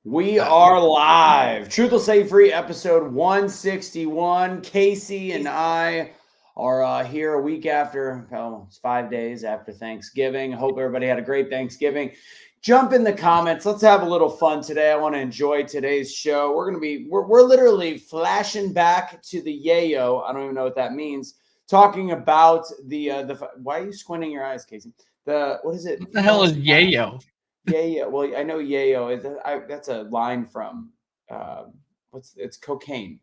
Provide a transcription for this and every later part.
We are live. Truth will set you free, episode 161. Casey and I are here a week after, it's 5 days after Thanksgiving. Hope everybody had a great Thanksgiving. Jump in the comments. Let's have a little fun today. I want to enjoy today's show. We're literally flashing back to the yayo. I don't even know what that means. Talking about the why are you squinting your eyes, Casey? What is it? What the hell is yayo? Yeah. Well, I know yayo. That's a line from it's cocaine.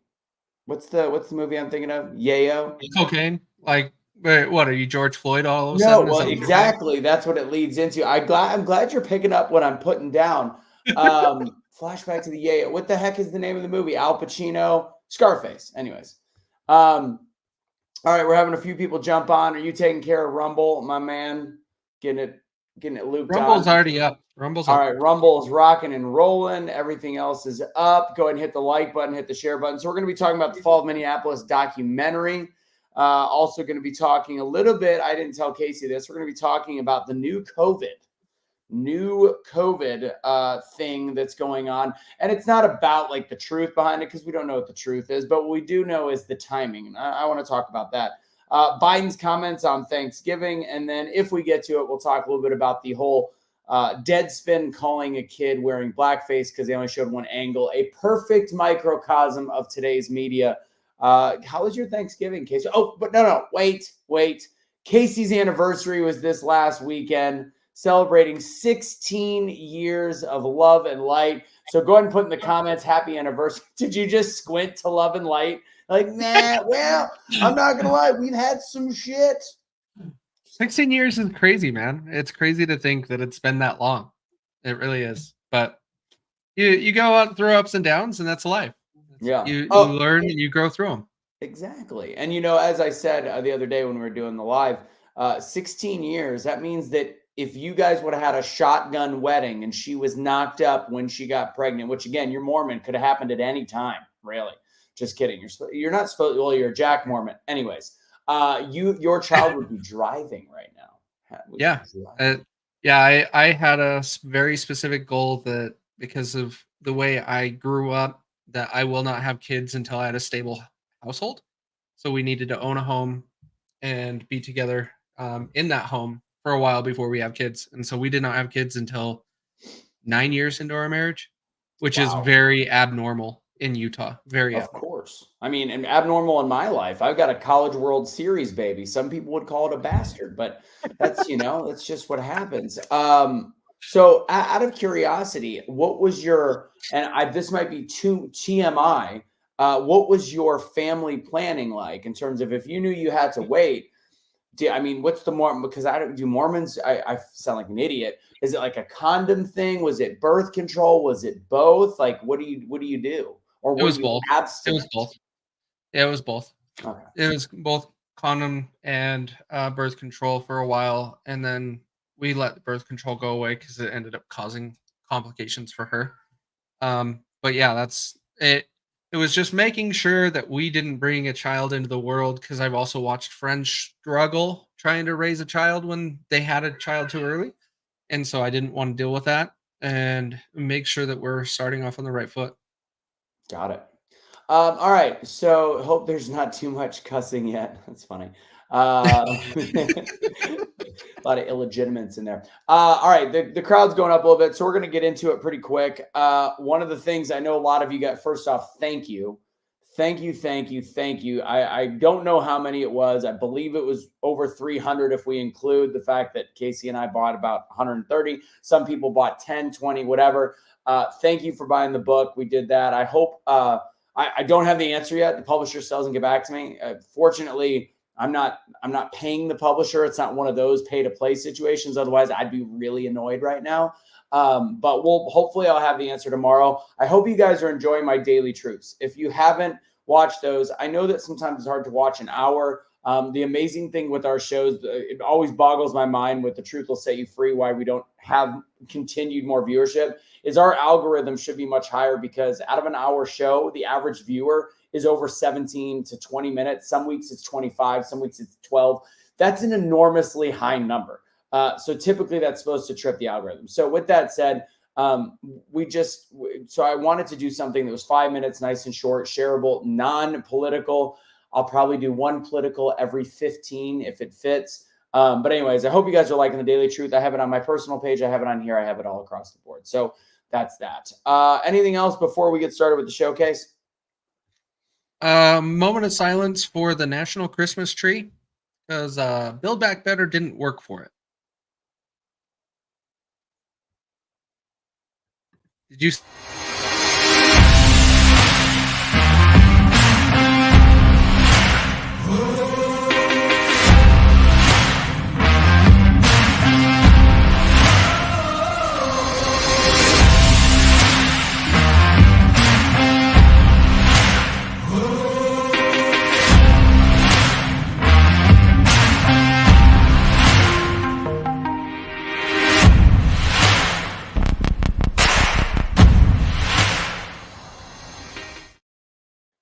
What's the movie I'm thinking of? Yayo. Cocaine? Like, what are you, George Floyd? All of a No, sudden, well, exactly. That's what it leads into. I'm glad you're picking up what I'm putting down. Flashback to the yayo. What the heck is the name of the movie? Al Pacino, Scarface. Anyways, all right, we're having a few people jump on. Are you taking care of Rumble, my man? Getting it looped on. Rumble's already up. Rumble's All up. right, Rumble is rocking and rolling. Everything else is up. Go ahead and hit the like button, hit the share button. So we're going to be talking about the Fall of Minneapolis documentary. Also going to be talking a little bit. I didn't tell Casey this. We're going to be talking about the new COVID thing that's going on. And it's not about like the truth behind it because we don't know what the truth is. But what we do know is the timing. And I want to talk about that. Biden's comments on Thanksgiving. And then if we get to it, we'll talk a little bit about the whole Deadspin calling a kid wearing blackface because they only showed one angle. A perfect microcosm of today's media. How was your Thanksgiving, Casey? Oh, but no, wait. Casey's anniversary was this last weekend, celebrating 16 years of love and light. So go ahead and put in the comments, happy anniversary. Did you just squint to love and light? Like, nah, well, I'm not going to lie. We've had some shit. 16 years is crazy, man. It's crazy to think that it's been that long. It really is. But you go out through ups and downs, and that's life. Yeah. You learn and you grow through them. Exactly. And, as I said the other day when we were doing the live, 16 years, that means that if you guys would have had a shotgun wedding and she was knocked up when she got pregnant, which, again, you're Mormon, could have happened at any time, really. Just kidding. You're not supposed to, well, you're a Jack Mormon. Anyways, your child would be driving right now. I had a very specific goal that because of the way I grew up, that I will not have kids until I had a stable household. So we needed to own a home and be together in that home for a while before we have kids. And so we did not have kids until 9 years into our marriage, which is very abnormal in Utah. Very abnormal. Of course. I mean, and abnormal in my life. I've got a College World Series baby. Some people would call it a bastard, but that's, that's just what happens. So out of curiosity, what was this might be too TMI, what was your family planning like in terms of if you knew you had to wait? What's the Mormon? Because do Mormons, I sound like an idiot. Is it like a condom thing? Was it birth control? Was it both? Like, what do you do? Or it was both. Abstinent? It was both. It was both. Okay. It was both condom and birth control for a while, and then we let the birth control go away because it ended up causing complications for her. But yeah, that's it. It was just making sure that we didn't bring a child into the world because I've also watched friends struggle trying to raise a child when they had a child too early. And so I didn't want to deal with that and make sure that we're starting off on the right foot. Got it. All right. So hope there's not too much cussing yet. That's funny. A lot of illegitimates in there. All right. The crowd's going up a little bit, so we're going to get into it pretty quick. One of the things I know a lot of you got, first off, thank you. Thank you. I don't know how many it was. I believe it was over 300 if we include the fact that Casey and I bought about 130. Some people bought 10, 20, whatever. Thank you for buying the book. We did that. I hope I don't have the answer yet. The publisher still doesn't get back to me. Fortunately, I'm not paying the publisher. It's not one of those pay to play situations. Otherwise, I'd be really annoyed right now. But hopefully I'll have the answer tomorrow. I hope you guys are enjoying my daily truths. If you haven't watched those, I know that sometimes it's hard to watch an hour. The amazing thing with our shows, it always boggles my mind with The Truth Will Set You Free, why we don't have continued more viewership, is our algorithm should be much higher because out of an hour show, the average viewer is over 17 to 20 minutes. Some weeks it's 25, some weeks it's 12. That's an enormously high number. So typically that's supposed to trip the algorithm. So with that said, So I wanted to do something that was 5 minutes, nice and short, shareable, non-political. I'll probably do one political every 15 if it fits. But anyways, I hope you guys are liking the Daily Truth. I have it on my personal page. I have it on here. I have it all across the board. So that's that. Anything else before we get started with the showcase? Moment of silence for the National Christmas Tree, because Build Back Better didn't work for it. Did you?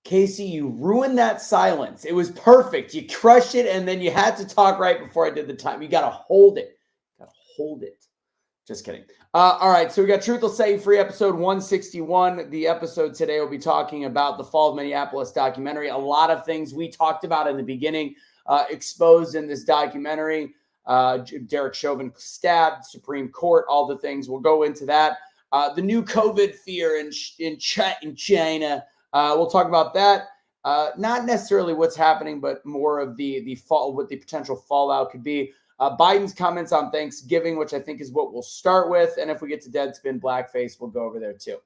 Casey, you ruined that silence. It was perfect. You crushed it, and then you had to talk right before I did the time. You got to hold it. Just kidding. All right, so we got Truth Will Set You Free, episode 161. The episode today will be talking about the Fall of Minneapolis documentary. A lot of things we talked about in the beginning exposed in this documentary. Derek Chauvin stabbed, Supreme Court, all the things. We'll go into that. The new COVID fear in China. We'll talk about that. Not necessarily what's happening, but more of the fall, what the potential fallout could be. Biden's comments on Thanksgiving, which I think is what we'll start with. And if we get to Deadspin Blackface, we'll go over there too.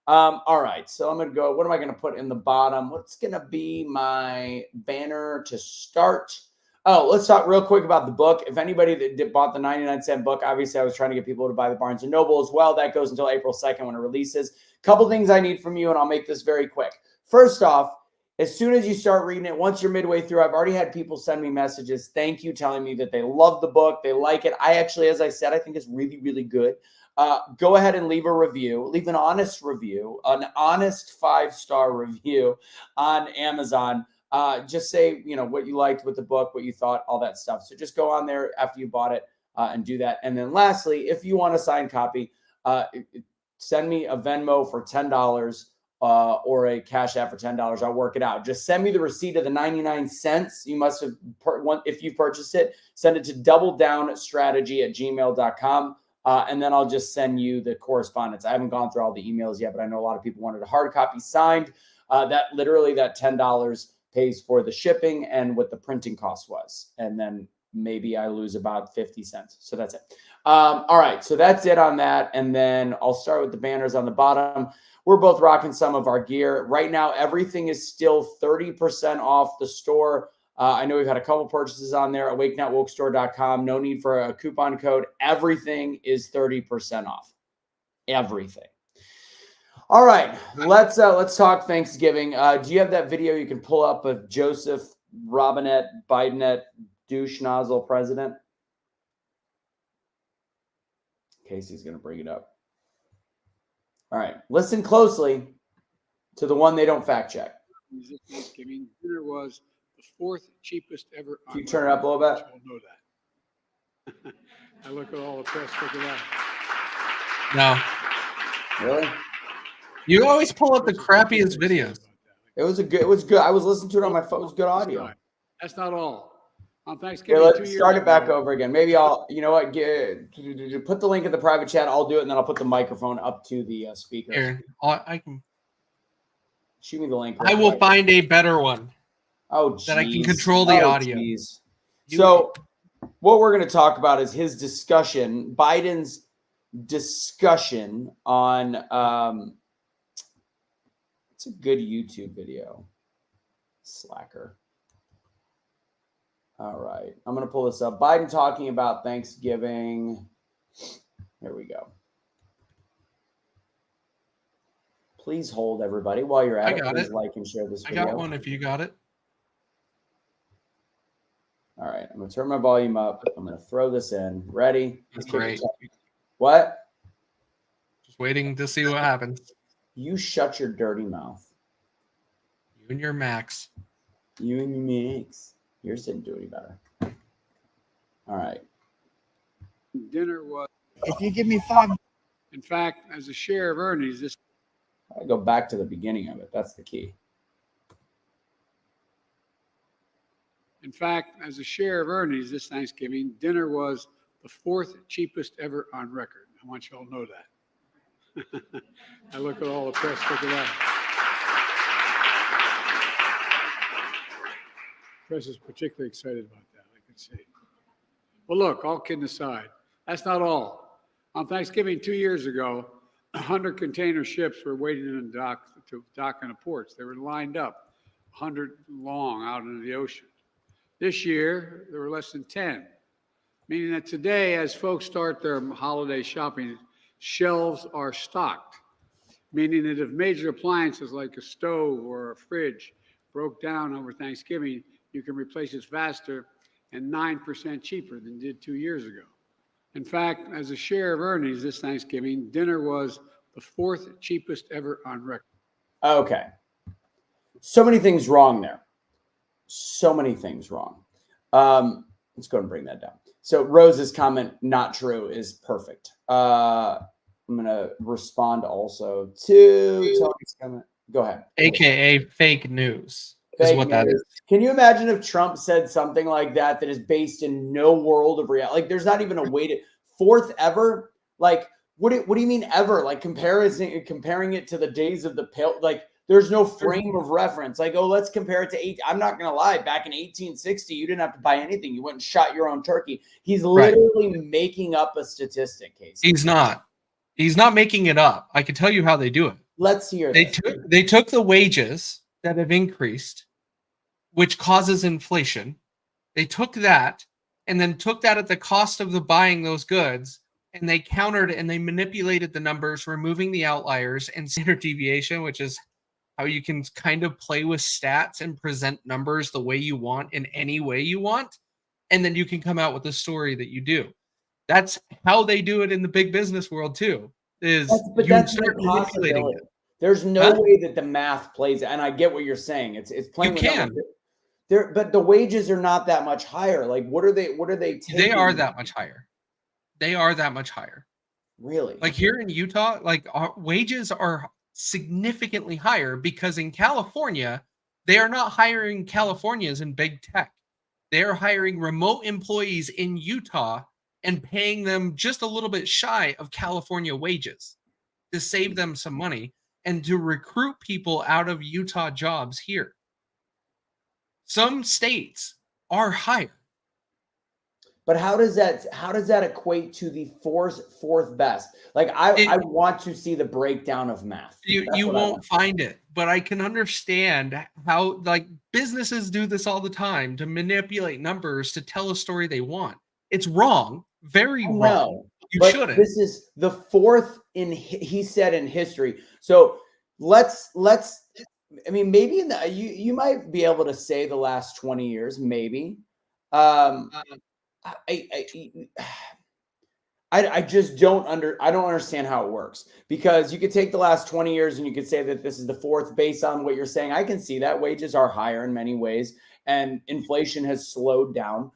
All right. So I'm going to go. What am I going to put in the bottom? What's going to be my banner to start? Oh, let's talk real quick about the book. If anybody that bought the 99-cent book, obviously I was trying to get people to buy the Barnes & Noble as well. That goes until April 2nd when it releases. Couple things I need from you, and I'll make this very quick. First off, as soon as you start reading it, once you're midway through, I've already had people send me messages. Thank you, telling me that they love the book. They like it. I actually, as I said, I think it's really, really good. Go ahead and leave a review. Leave an honest review, an honest 5-star review on Amazon. Just say, what you liked with the book, what you thought, all that stuff. So just go on there after you bought it and do that. And then lastly, if you want a signed copy, send me a Venmo for $10 or a Cash App for $10. I'll work it out. Just send me the receipt of the 99 cents. You must have, if you purchased it, send it to doubledownstrategy@gmail.com. And then I'll just send you the correspondence. I haven't gone through all the emails yet, but I know a lot of people wanted a hard copy signed. That $10 pays for the shipping and what the printing cost was. And then maybe I lose about 50 cents. So that's it. All right. So that's it on that. And then I'll start with the banners on the bottom. We're both rocking some of our gear. Right now, everything is still 30% off the store. I know we've had a couple purchases on there. awakenotwokestore.com. No need for a coupon code. Everything is 30% off. Everything. All right, let's talk Thanksgiving. Do you have that video you can pull up of Joseph Robinette Bidenette douche nozzle president? Casey's going to bring it up. All right, listen closely to the one they don't fact check. Thanksgiving dinner was the 4th cheapest ever. Can you turn it up a little bit? You'll know that. I look at all the press. Look at No. Really? You always pull up the crappiest videos. It was good. I was listening to it on my phone. It was good audio. That's not all. On Thanksgiving, Okay, let's start it back over again. Maybe I'll, put the link in the private chat. I'll do it, and then I'll put the microphone up to the speaker. Here, I can shoot me the link. I will find a better one. Oh, geez. That I can control the audio. Geez. So, what we're going to talk about is his discussion, Biden's discussion on. It's a good YouTube video. Slacker. All right. I'm going to pull this up. Biden talking about Thanksgiving. Here we go. Please hold, everybody. While you're at it, please like and share this video. I got one if you got it. All right. I'm going to turn my volume up. I'm going to throw this in. Ready? That's great. What? Just waiting to see what happens. You shut your dirty mouth. You and your Max. You and your Max. Yours didn't do any better. All right. Dinner was. If you give me $5, In fact, as a share of earnings, this I go back to the beginning of it. That's the key. In fact, as a share of earnings this Thanksgiving, dinner was the 4th cheapest ever on record. I want you all to know that. I look at all the press, look at that. Press is particularly excited about that, I can see. Well, look, all kidding aside, that's not all. On Thanksgiving 2 years ago, 100 container ships were waiting in dock in the ports. They were lined up, 100 long out into the ocean. This year, there were less than 10, meaning that today, as folks start their holiday shopping, shelves are stocked, meaning that if major appliances like a stove or a fridge broke down over Thanksgiving, you can replace it faster and 9% cheaper than did 2 years ago. In fact, as a share of earnings this Thanksgiving, dinner was the 4th cheapest ever on record. Okay. So many things wrong there. So many things wrong. Let's go and bring that down. So Rose's comment, not true, is perfect. I'm going to respond also to Tony's comment. Go ahead. AKA fake news is what that is. Can you imagine if Trump said something like that is based in no world of reality? Like, there's not even a way to 4th ever. Like, what do you mean ever? Like comparing it to the days of the pale, like there's no frame of reference. Like, oh, let's compare it to I'm not going to lie. Back in 1860, you didn't have to buy anything. You went and shot your own turkey. He's literally making up a statistic, Casey. He's not making it up. I can tell you how they do it. Let's hear this. They took the wages that have increased, which causes inflation. They took that and then took that at the cost of the buying those goods, and they countered and they manipulated the numbers, removing the outliers and standard deviation, which is how you can kind of play with stats and present numbers the way you want in any way you want. And then you can come out with the story that you do. That's how they do it in the big business world too. That's manipulating it. There's no way that the math plays, and I get what you're saying. It's playing. You can. But the wages are not that much higher. Like, what are they taking? They are that much higher. They are that much higher. Really? Like here in Utah, like our wages are significantly higher because in California, they are not hiring Californians in big tech. They are hiring remote employees in Utah and paying them just a little bit shy of California wages to save them some money and to recruit people out of Utah jobs here. Some states are higher. But how does that equate to the fourth best? Like I want to see the breakdown of math. You won't find it, but I can understand how like businesses do this all the time to manipulate numbers to tell a story they want. It's wrong, very wrong. You shouldn't. This is the 4th he said in history. So let's. I mean, maybe you might be able to say the last 20 years, maybe. I just don't understand how it works, because you could take the last 20 years and you could say that this is the 4th based on what you're saying. I can see that wages are higher in many ways and inflation has slowed down.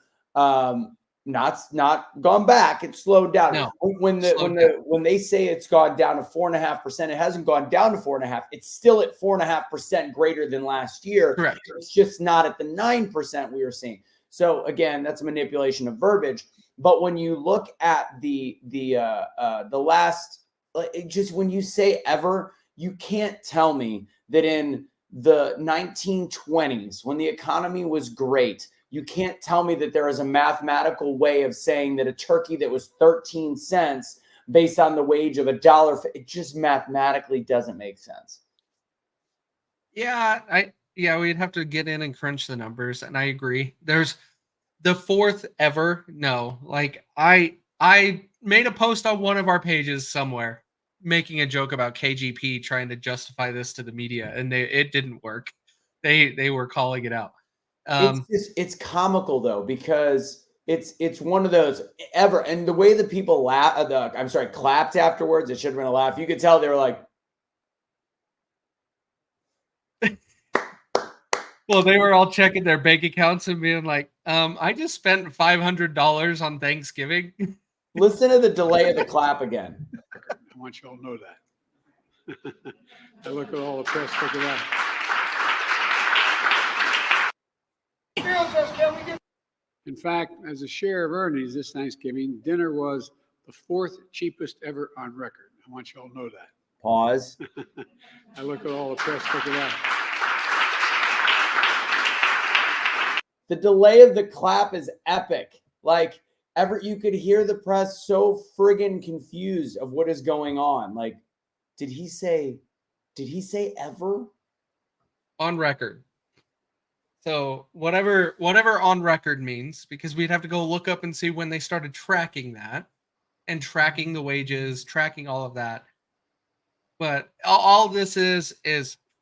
Not gone back. It's slowed down. No, when they say it's gone down to 4.5%, it hasn't gone down to 4.5%. It's still at 4.5% greater than last year. Correct. It's just not at the 9% we were seeing. So again, that's a manipulation of verbiage. But when you look at the last, just when you say ever, you can't tell me that in the 1920s, when the economy was great, you can't tell me that there is a mathematical way of saying that a turkey that was 13 cents based on the wage of $1, it just mathematically doesn't make sense. Yeah, we'd have to get in and crunch the numbers, and I agree. There's the 4th ever. No, like I made a post on one of our pages somewhere making a joke about KGP trying to justify this to the media, and it didn't work. They were calling it out. It's comical though, because it's one of those ever, and the way the people clapped afterwards, it should have been a laugh. You could tell they were like, well, they were all checking their bank accounts and being like, I just spent $500 on Thanksgiving. Listen to the delay of the clap again. I want you all to know that. I look at all the press, look at that. In fact, as a share of earnings this Thanksgiving, dinner was the 4th cheapest ever on record. I want you all to know that. Pause. I look at all the press, look at that. The delay of the clap is epic. Like, you could hear the press so friggin' confused of what is going on. Like, did he say ever? On record. So whatever on record means, because we'd have to go look up and see when they started tracking that and tracking the wages, tracking all of that. But all this is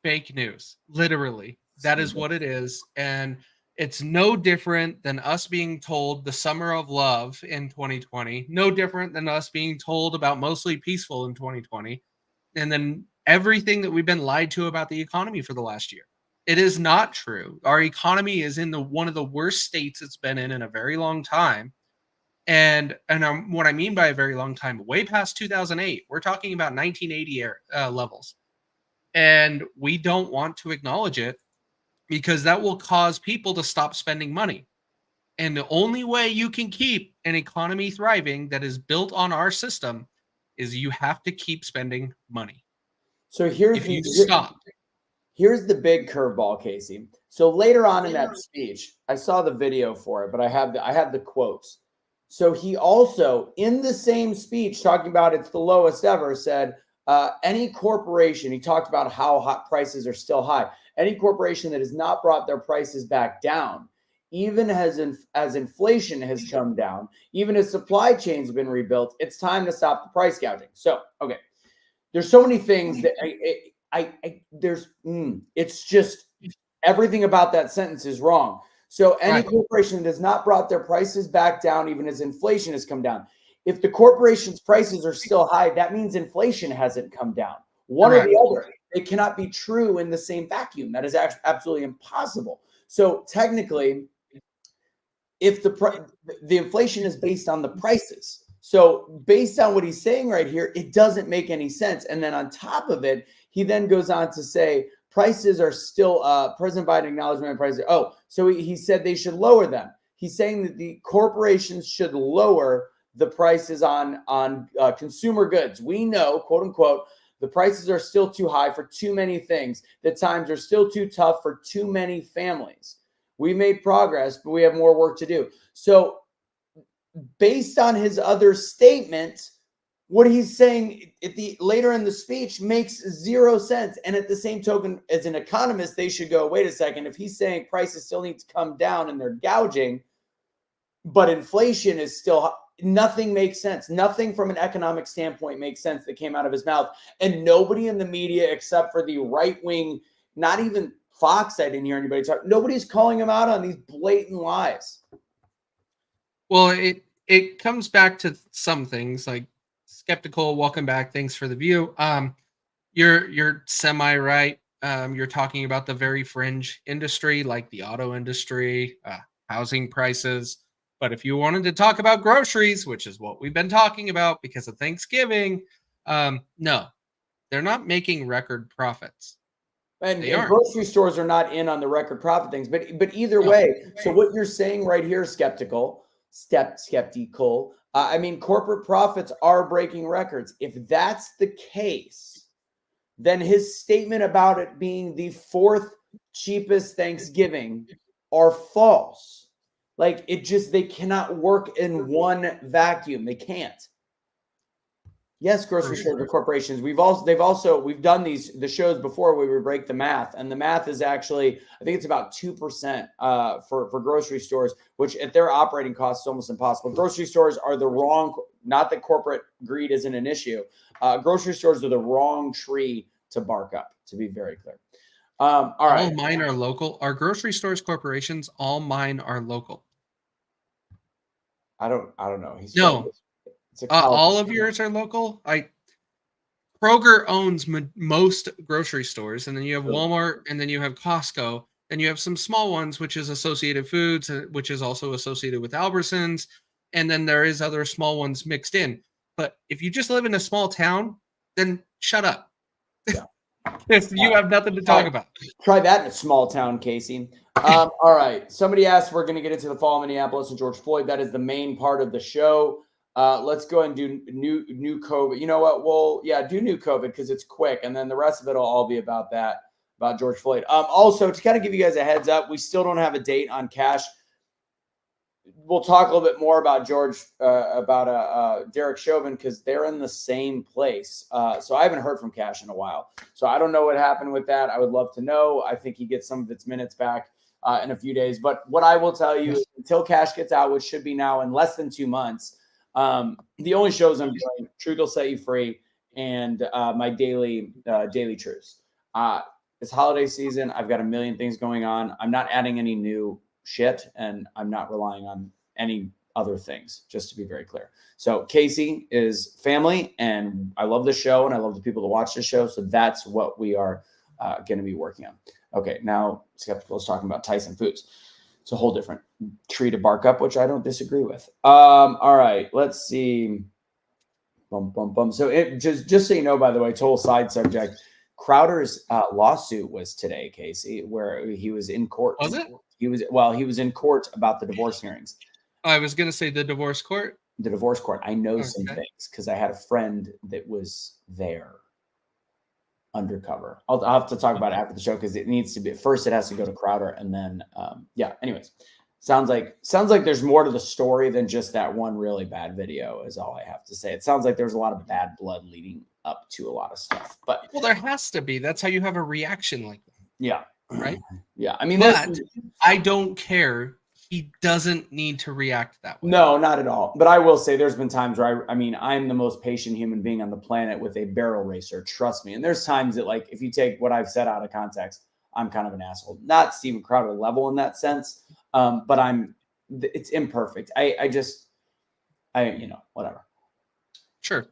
fake news, literally. That is what it is. And it's no different than us being told the summer of love in 2020, no different than us being told about mostly peaceful in 2020, and then everything that we've been lied to about the economy for the last year. It is not true. Our economy is in one of the worst states it's been in a very long time. And what I mean by a very long time, way past 2008, we're talking about 1980 levels. And we don't want to acknowledge it because that will cause people to stop spending money. And the only way you can keep an economy thriving that is built on our system is you have to keep spending money. So if you stop. Here's the big curveball, Casey. So later on in that speech, I saw the video for it, but I have the quotes. So he also, in the same speech, talking about it's the lowest ever, said any corporation, he talked about how hot prices are still high. Any corporation that has not brought their prices back down, even as inflation has come down, even as supply chains have been rebuilt, it's time to stop the price gouging. So, okay, there's so many things that it's just everything about that sentence is wrong. So any corporation that has not brought their prices back down, even as inflation has come down. If the corporation's prices are still high, that means inflation hasn't come down. One or the other. They cannot be true in the same vacuum. That is absolutely impossible. So technically, if the inflation is based on the prices, so based on what he's saying right here, it doesn't make any sense. And then on top of it, he then goes on to say prices are still President Biden acknowledgement of prices. Oh, so he said they should lower them. He's saying that the corporations should lower the prices on consumer goods. We know, quote unquote, the prices are still too high for too many things. The times are still too tough for too many families. We made progress, but we have more work to do. So based on his other statements, what he's saying later in the speech makes zero sense. And at the same token, as an economist, they should go, wait a second, if he's saying prices still need to come down and they're gouging, but inflation is still, nothing makes sense. Nothing from an economic standpoint makes sense that came out of his mouth. And nobody in the media, except for the right wing, not even Fox, I didn't hear anybody talk. Nobody's calling him out on these blatant lies. Well, it comes back to some things like skeptical. Welcome back. Thanks for the view. You're semi right. You're talking about the very fringe industry, like the auto industry, housing prices. But if you wanted to talk about groceries, which is what we've been talking about because of Thanksgiving, no, they're not making record profits. And grocery stores are not in on the record profit things, but either way. So what you're saying right here, skeptical. I mean, corporate profits are breaking records. If that's the case, then his statement about it being the 4th cheapest Thanksgiving are false. Like they cannot work in one vacuum. They can't. Yes, grocery stores are corporations. We've done the shows before where we break the math, and the math is actually, I think it's about 2% for grocery stores, which at their operating costs is almost impossible. Grocery stores are the wrong, not that corporate greed isn't an issue. Grocery stores are the wrong tree to bark up, to be very clear. All right. All mine are local. Our grocery stores corporations, all mine are local. I don't know. All of yours are local. Kroger owns most grocery stores, and then you have Walmart, and then you have Costco, then you have some small ones, which is Associated Foods, which is also associated with Albertsons, and then there is other small ones mixed in. But if you just live in a small town, then shut up. Yeah. If you have nothing to talk about. Try that in a small town, Casey. All right. Somebody asked, we're going to get into the fall of Minneapolis and George Floyd. That is the main part of the show. Let's go and do new COVID. You know what? We'll do new COVID because it's quick, and then the rest of it will all be about that, about George Floyd. Also, to kind of give you guys a heads up, we still don't have a date on Cash. We'll talk a little bit more about Derek Chauvin because they're in the same place. So I haven't heard from Cash in a while. So I don't know what happened with that. I would love to know. I think he gets some of its minutes back in a few days. But what I will tell you is until Cash gets out, which should be now in less than 2 months, the only shows I'm doing, Truth Will Set You Free, and my daily truths. It's holiday season. I've got a million things going on. I'm not adding any new shit, and I'm not relying on any other things, just to be very clear. So Casey is family, and I love the show, and I love the people that watch the show. So that's what we are going to be working on. Okay, now Skeptical is talking about Tyson Foods. It's a whole different tree to bark up, which I don't disagree with. All right, let's see. So just so you know, by the way, total side subject, Crowder's lawsuit was today, Casey, where he was in court. Was it? He was in court about the divorce hearings. I was going to say the divorce court. The divorce court. I know some things because I had a friend that was there undercover. I'll have to talk about it after the show because it needs to be, first it has to go to Crowder, and then anyways, sounds like there's more to the story than just that one really bad video is all I have to say. It sounds like there's a lot of bad blood leading up to a lot of stuff, but there has to be. That's how you have a reaction like that. Yeah. Right. Yeah. I mean, but I don't care. He doesn't need to react that way. No, not at all. But I will say there's been times where I'm the most patient human being on the planet with a barrel racer. Trust me. And there's times that, like, if you take what I've said out of context, I'm kind of an asshole. Not Steven Crowder level in that sense. But it's imperfect. Whatever. Sure.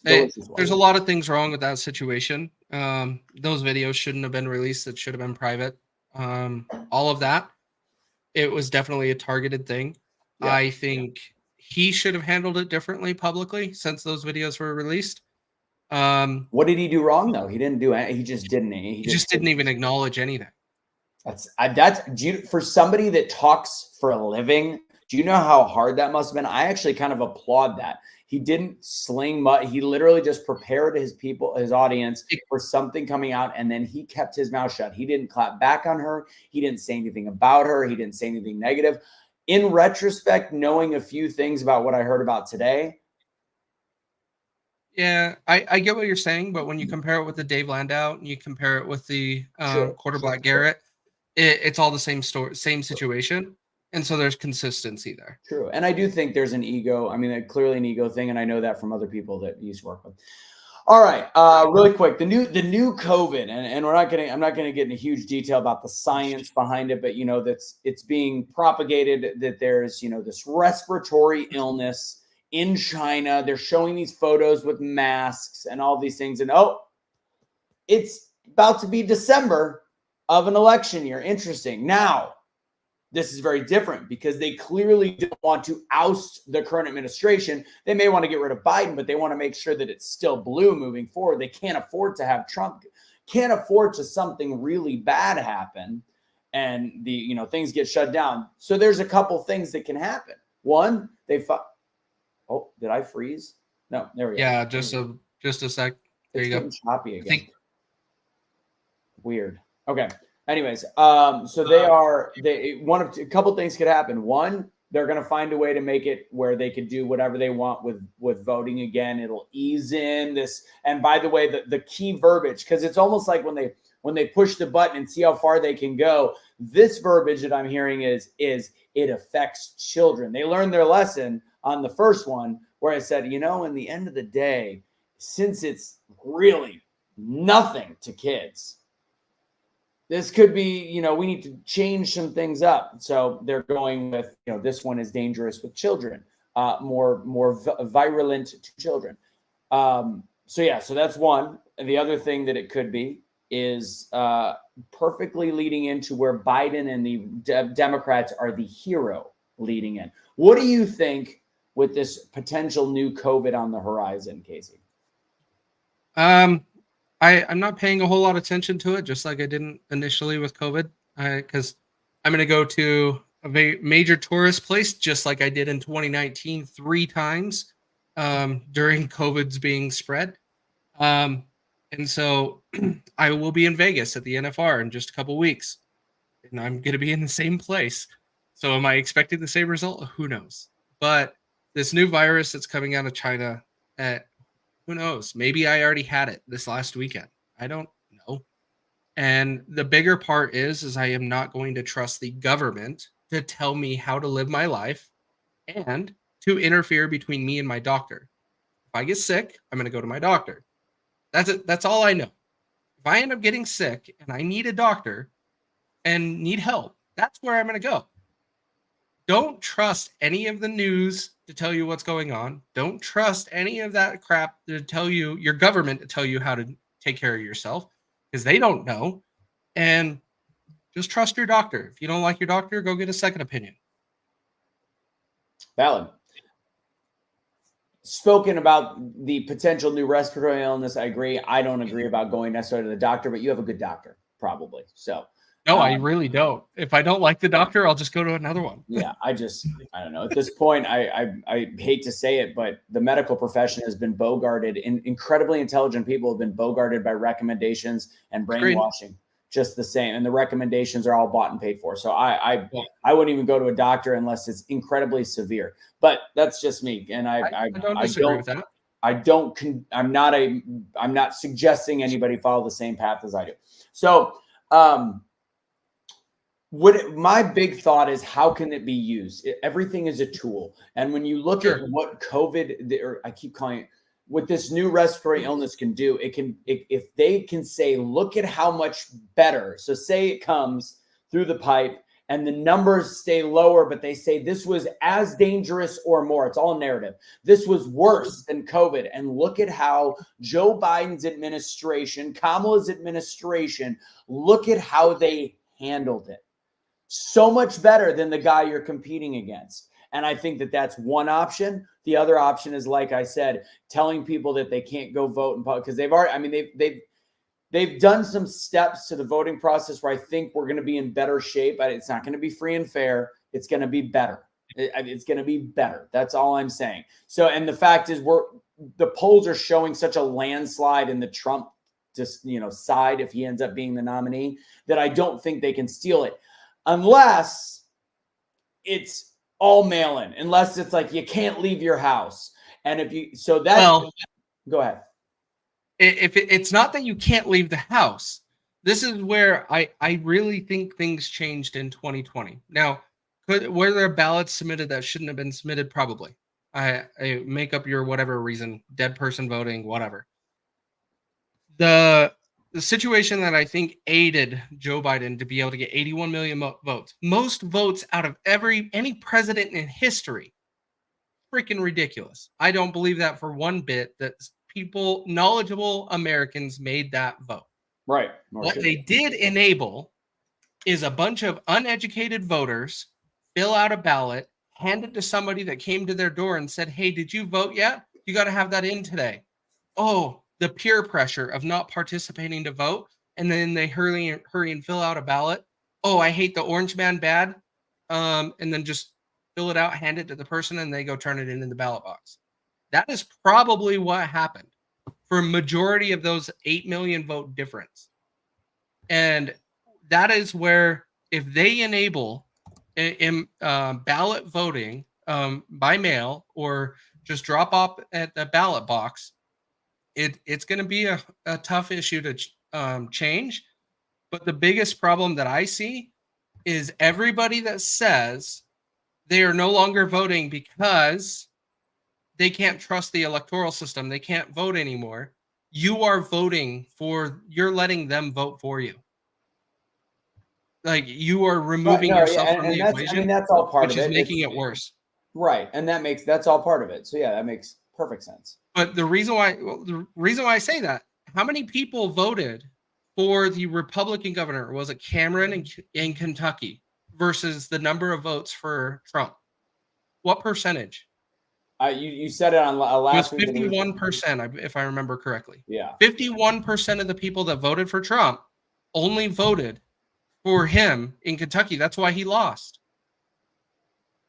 There's a lot of things wrong with that situation. Those videos shouldn't have been released. It should have been private. All of that. It was definitely a targeted thing. Yeah. I think he should have handled it differently publicly since those videos were released. What did he do wrong though? He didn't do it. He just didn't. He just didn't even acknowledge anything. For somebody that talks for a living. Do you know how hard that must have been? I actually kind of applaud that. He didn't sling mud. He literally just prepared his audience for something coming out, and then he kept his mouth shut. He didn't clap back on her. He didn't say anything about her. He didn't say anything negative. In retrospect, knowing a few things about what I heard about today. Yeah, I get what you're saying, but when you compare it with the Dave Landau and you compare it with the Quarter Black Garrett, it's all the same story, same situation. And so there's consistency there. True. And I do think there's an ego. I mean, clearly an ego thing. And I know that from other people that used to work with. All right. Really quick, the new COVID, and I'm not going to get into huge detail about the science behind it, but it's being propagated that there's, this respiratory illness in China. They're showing these photos with masks and all these things. And it's about to be December of an election year. Interesting. Now, this is very different because they clearly don't want to oust the current administration. They may want to get rid of Biden, but they want to make sure that it's still blue moving forward. They can't afford to have Trump, can't afford to something really bad happen and things get shut down. So there's a couple things that can happen. One, oh, did I freeze? No, there we go. Yeah, just a sec. There you go. Choppy again. Weird. Okay. Anyways, so a couple things could happen. One, they're going to find a way to make it where they could do whatever they want with voting again. It'll ease in this. And by the way, the key verbiage, because it's almost like when they push the button and see how far they can go. This verbiage that I'm hearing is it affects children. They learned their lesson on the first one where I said, in the end of the day, since it's really nothing to kids, this could be, we need to change some things up. So they're going with, this one is dangerous with children, more virulent to children. So that's one. And the other thing that it could be is perfectly leading into where Biden and the Democrats are the hero leading in. What do you think with this potential new COVID on the horizon, Casey? I'm not paying a whole lot of attention to it, just like I didn't initially with COVID, because I'm going to go to a major tourist place, just like I did in 2019, 3 times during COVID's being spread. And so I will be in Vegas at the NFR in just a couple weeks, and I'm going to be in the same place. So am I expecting the same result? Who knows? But this new virus that's coming out of China, who knows? Maybe I already had it this last weekend. I don't know. And the bigger part is I am not going to trust the government to tell me how to live my life and to interfere between me and my doctor. If I get sick, I'm going to go to my doctor. That's it. That's all I know. If I end up getting sick and I need a doctor and need help, that's where I'm going to go. Don't trust any of the news to tell you what's going on. Don't trust any of that crap to tell you, your government to tell you how to take care of yourself, because they don't know. And just trust your doctor. If you don't like your doctor, go get a second opinion. Valid. Spoken about the potential new respiratory illness, I agree. I don't agree about going necessarily to the doctor, but you have a good doctor, probably. So no, I really don't. If I don't like the doctor, I'll just go to another one. Yeah, I don't know. At this point, I hate to say it, but the medical profession has been bogarted. Incredibly intelligent people have been bogarted by recommendations and brainwashing. Just the same, and the recommendations are all bought and paid for. So I wouldn't even go to a doctor unless it's incredibly severe. But that's just me, and I don't disagree with that. I'm not suggesting anybody follow the same path as I do. So my big thought is, how can it be used? Everything is a tool, and when you look at what COVID, or I keep calling it, what this new respiratory illness can do, if they can say, look at how much better. So say it comes through the pipe and the numbers stay lower, but they say this was as dangerous or more. It's all narrative. This was worse than COVID. And look at how Joe Biden's administration, Kamala's administration, look at how they handled it. So much better than the guy you're competing against. And I think that that's one option. The other option is, like I said, telling people that they can't go vote in public, because they've already, I mean, they've done some steps to the voting process where I think we're going to be in better shape. It's not going to be free and fair. It's going to be better. It's going to be better. That's all I'm saying. So, and the fact is, the polls are showing such a landslide in the Trump side, if he ends up being the nominee, that I don't think they can steal it, unless it's all mail-in, unless it's like you can't leave your house. And go ahead. If it's not that you can't leave the house, this is where I really think things changed in 2020. Now, were there ballots submitted that shouldn't have been submitted? Probably. I make up your whatever reason, dead person voting, whatever. The situation that I think aided Joe Biden to be able to get 81 million votes, most votes out of any president in history, freaking ridiculous. I don't believe that for one bit, that people, knowledgeable Americans, made that vote. Right. What they did enable is a bunch of uneducated voters fill out a ballot, hand it to somebody that came to their door and said, hey, did you vote yet? You got to have that in today. Oh, the peer pressure of not participating to vote, and then they hurry and fill out a ballot. Oh, I hate the orange man bad. And then just fill it out, hand it to the person, and they go turn it in the ballot box. That is probably what happened for a majority of those 8 million vote difference. And that is where, if they enable ballot voting by mail, or just drop off at the ballot box, it's going to be a tough issue to change. But the biggest problem that I see is everybody that says they are no longer voting because they can't trust the electoral system, they can't vote anymore. You are you're letting them vote for you. Like, you are removing yourself from the equation. I mean, that's all part of it. Which is making it worse. Right. And that's all part of it. So yeah, that makes perfect sense. But the reason why I say that, how many people voted for the Republican governor? Was it Cameron in Kentucky versus the number of votes for Trump? What percentage? You said it on It was last week. 51%, if I remember correctly. Yeah. 51% of the people that voted for Trump only voted for him in Kentucky. That's why he lost.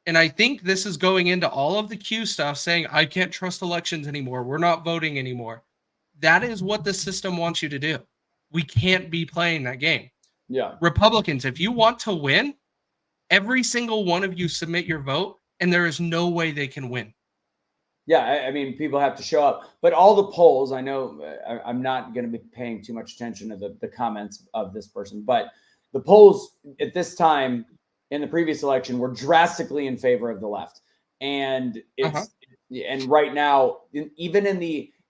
And I think this is going into all of the Q stuff saying, I can't trust elections anymore. We're not voting anymore. That is what the system wants you to do. We can't be playing that game. Yeah. Republicans, if you want to win, every single one of you submit your vote, and there is no way they can win. Yeah, I mean, people have to show up. But all the polls, I know I'm not going to be paying too much attention to the comments of this person, but the polls at this time in the previous election were drastically in favor of the left. And it's and right now, even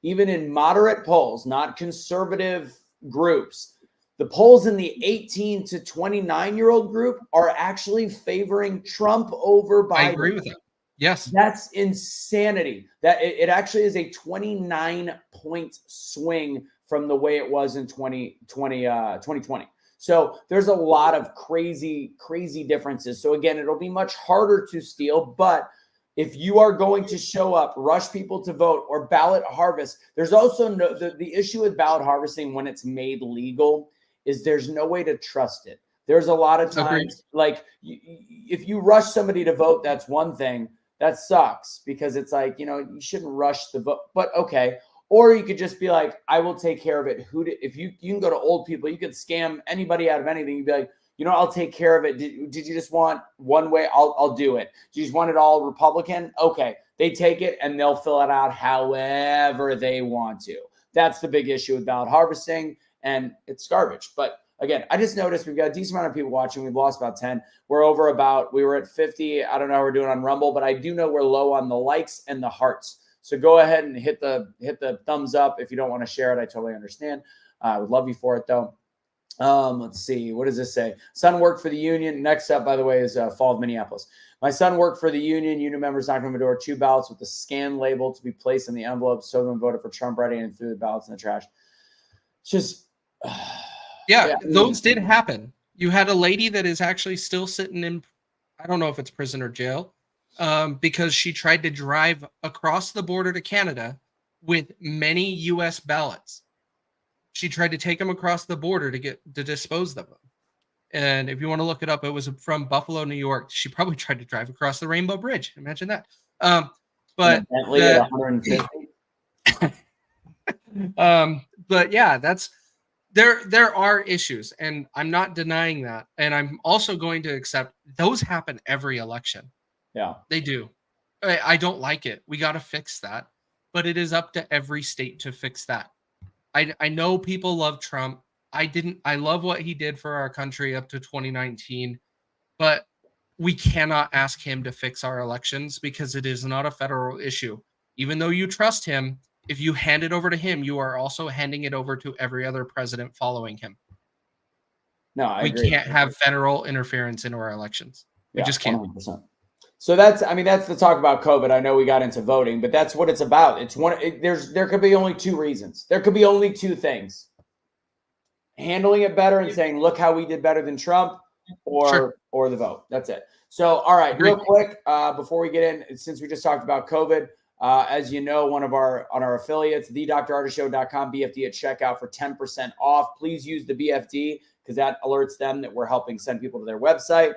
in moderate polls, not conservative groups, the polls in the 18 to 29-year-old group are actually favoring Trump over Biden. I agree with that. Yes. That's insanity. That it actually is a 29-point swing from the way it was in 2020. So there's a lot of crazy differences. So again, it'll be much harder to steal, but if you are going to show up, rush people to vote, or ballot harvest, there's also the issue with ballot harvesting when it's made legal is there's no way to trust it. There's a lot of times, like if you rush somebody to vote, that's one thing. That sucks because it's like, you shouldn't rush the vote, but okay. Or you could just be like, I will take care of it. If you can go to old people, you could scam anybody out of anything. You'd be like, I'll take care of it. Did you just want one way? I'll do it. Do you just want it all Republican? Okay. They take it and they'll fill it out however they want to. That's the big issue with ballot harvesting, and it's garbage. But again, I just noticed we've got a decent amount of people watching. We've lost about 10. We were at 50. I don't know how we're doing on Rumble, but I do know we're low on the likes and the hearts. So go ahead and hit the thumbs up. If you don't want to share it, I totally understand. I would love you for it though. Let's see. What does this say? Son worked for the union. Next up, by the way, is Fall of Minneapolis. My son worked for the union. Union members knocked on my door. 2 ballots with the scan label to be placed in the envelope. So them voted for Trump writing and threw the ballots in the trash. It's just... Yeah, those did happen. You had a lady that is actually still sitting in, I don't know if it's prison or jail, because she tried to drive across the border to Canada with many U.S. ballots. She tried to take them across the border to dispose of them. And if you want to look it up, it was from Buffalo, New York. She probably tried to drive across the Rainbow Bridge. Imagine that. But Bentley at 150. But yeah, that's. There are issues, and I'm not denying that. And I'm also going to accept those happen every election. Yeah, they do. I don't like it. We got to fix that. But it is up to every state to fix that. I know people love Trump. I love what he did for our country up to 2019. But we cannot ask him to fix our elections because it is not a federal issue. Even though you trust him, if you hand it over to him, you are also handing it over to every other president following him. No, I agree. We can't have federal interference into our elections. We just can't. 100%. So that's the talk about COVID. I know we got into voting, but that's what it's about. There could be only 2 reasons. There could be only 2 things. Handling it better and saying, look how we did better than Trump, or the vote. That's it. So, all right, real quick, before we get in, since we just talked about COVID, as you know, on our affiliates, thedrartishow.com, BFD at checkout for 10% off. Please use the BFD because that alerts them that we're helping send people to their website.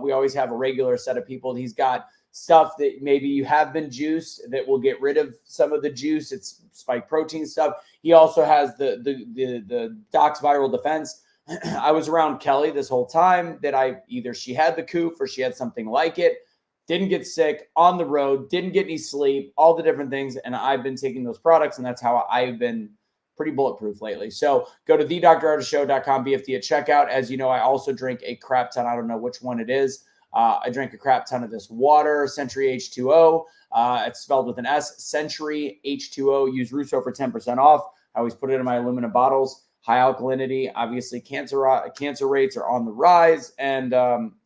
We always have a regular set of people. He's got stuff that maybe you have been juiced that will get rid of some of the juice. It's spike protein stuff. He also has the Doc's Viral Defense. I was around Kelly this whole time that she had the coof or she had something like it. Didn't get sick on the road, didn't get any sleep, all the different things. And I've been taking those products, and that's how I've been pretty bulletproof lately. So go to thedrartishow.com, BFD at checkout. As you know, I also drink a crap ton. I don't know which one it is. I drink a crap ton of this water, Century H2O. It's spelled with an S, Century H2O. Use Russo for 10% off. I always put it in my aluminum bottles. High alkalinity, obviously cancer rates are on the rise, and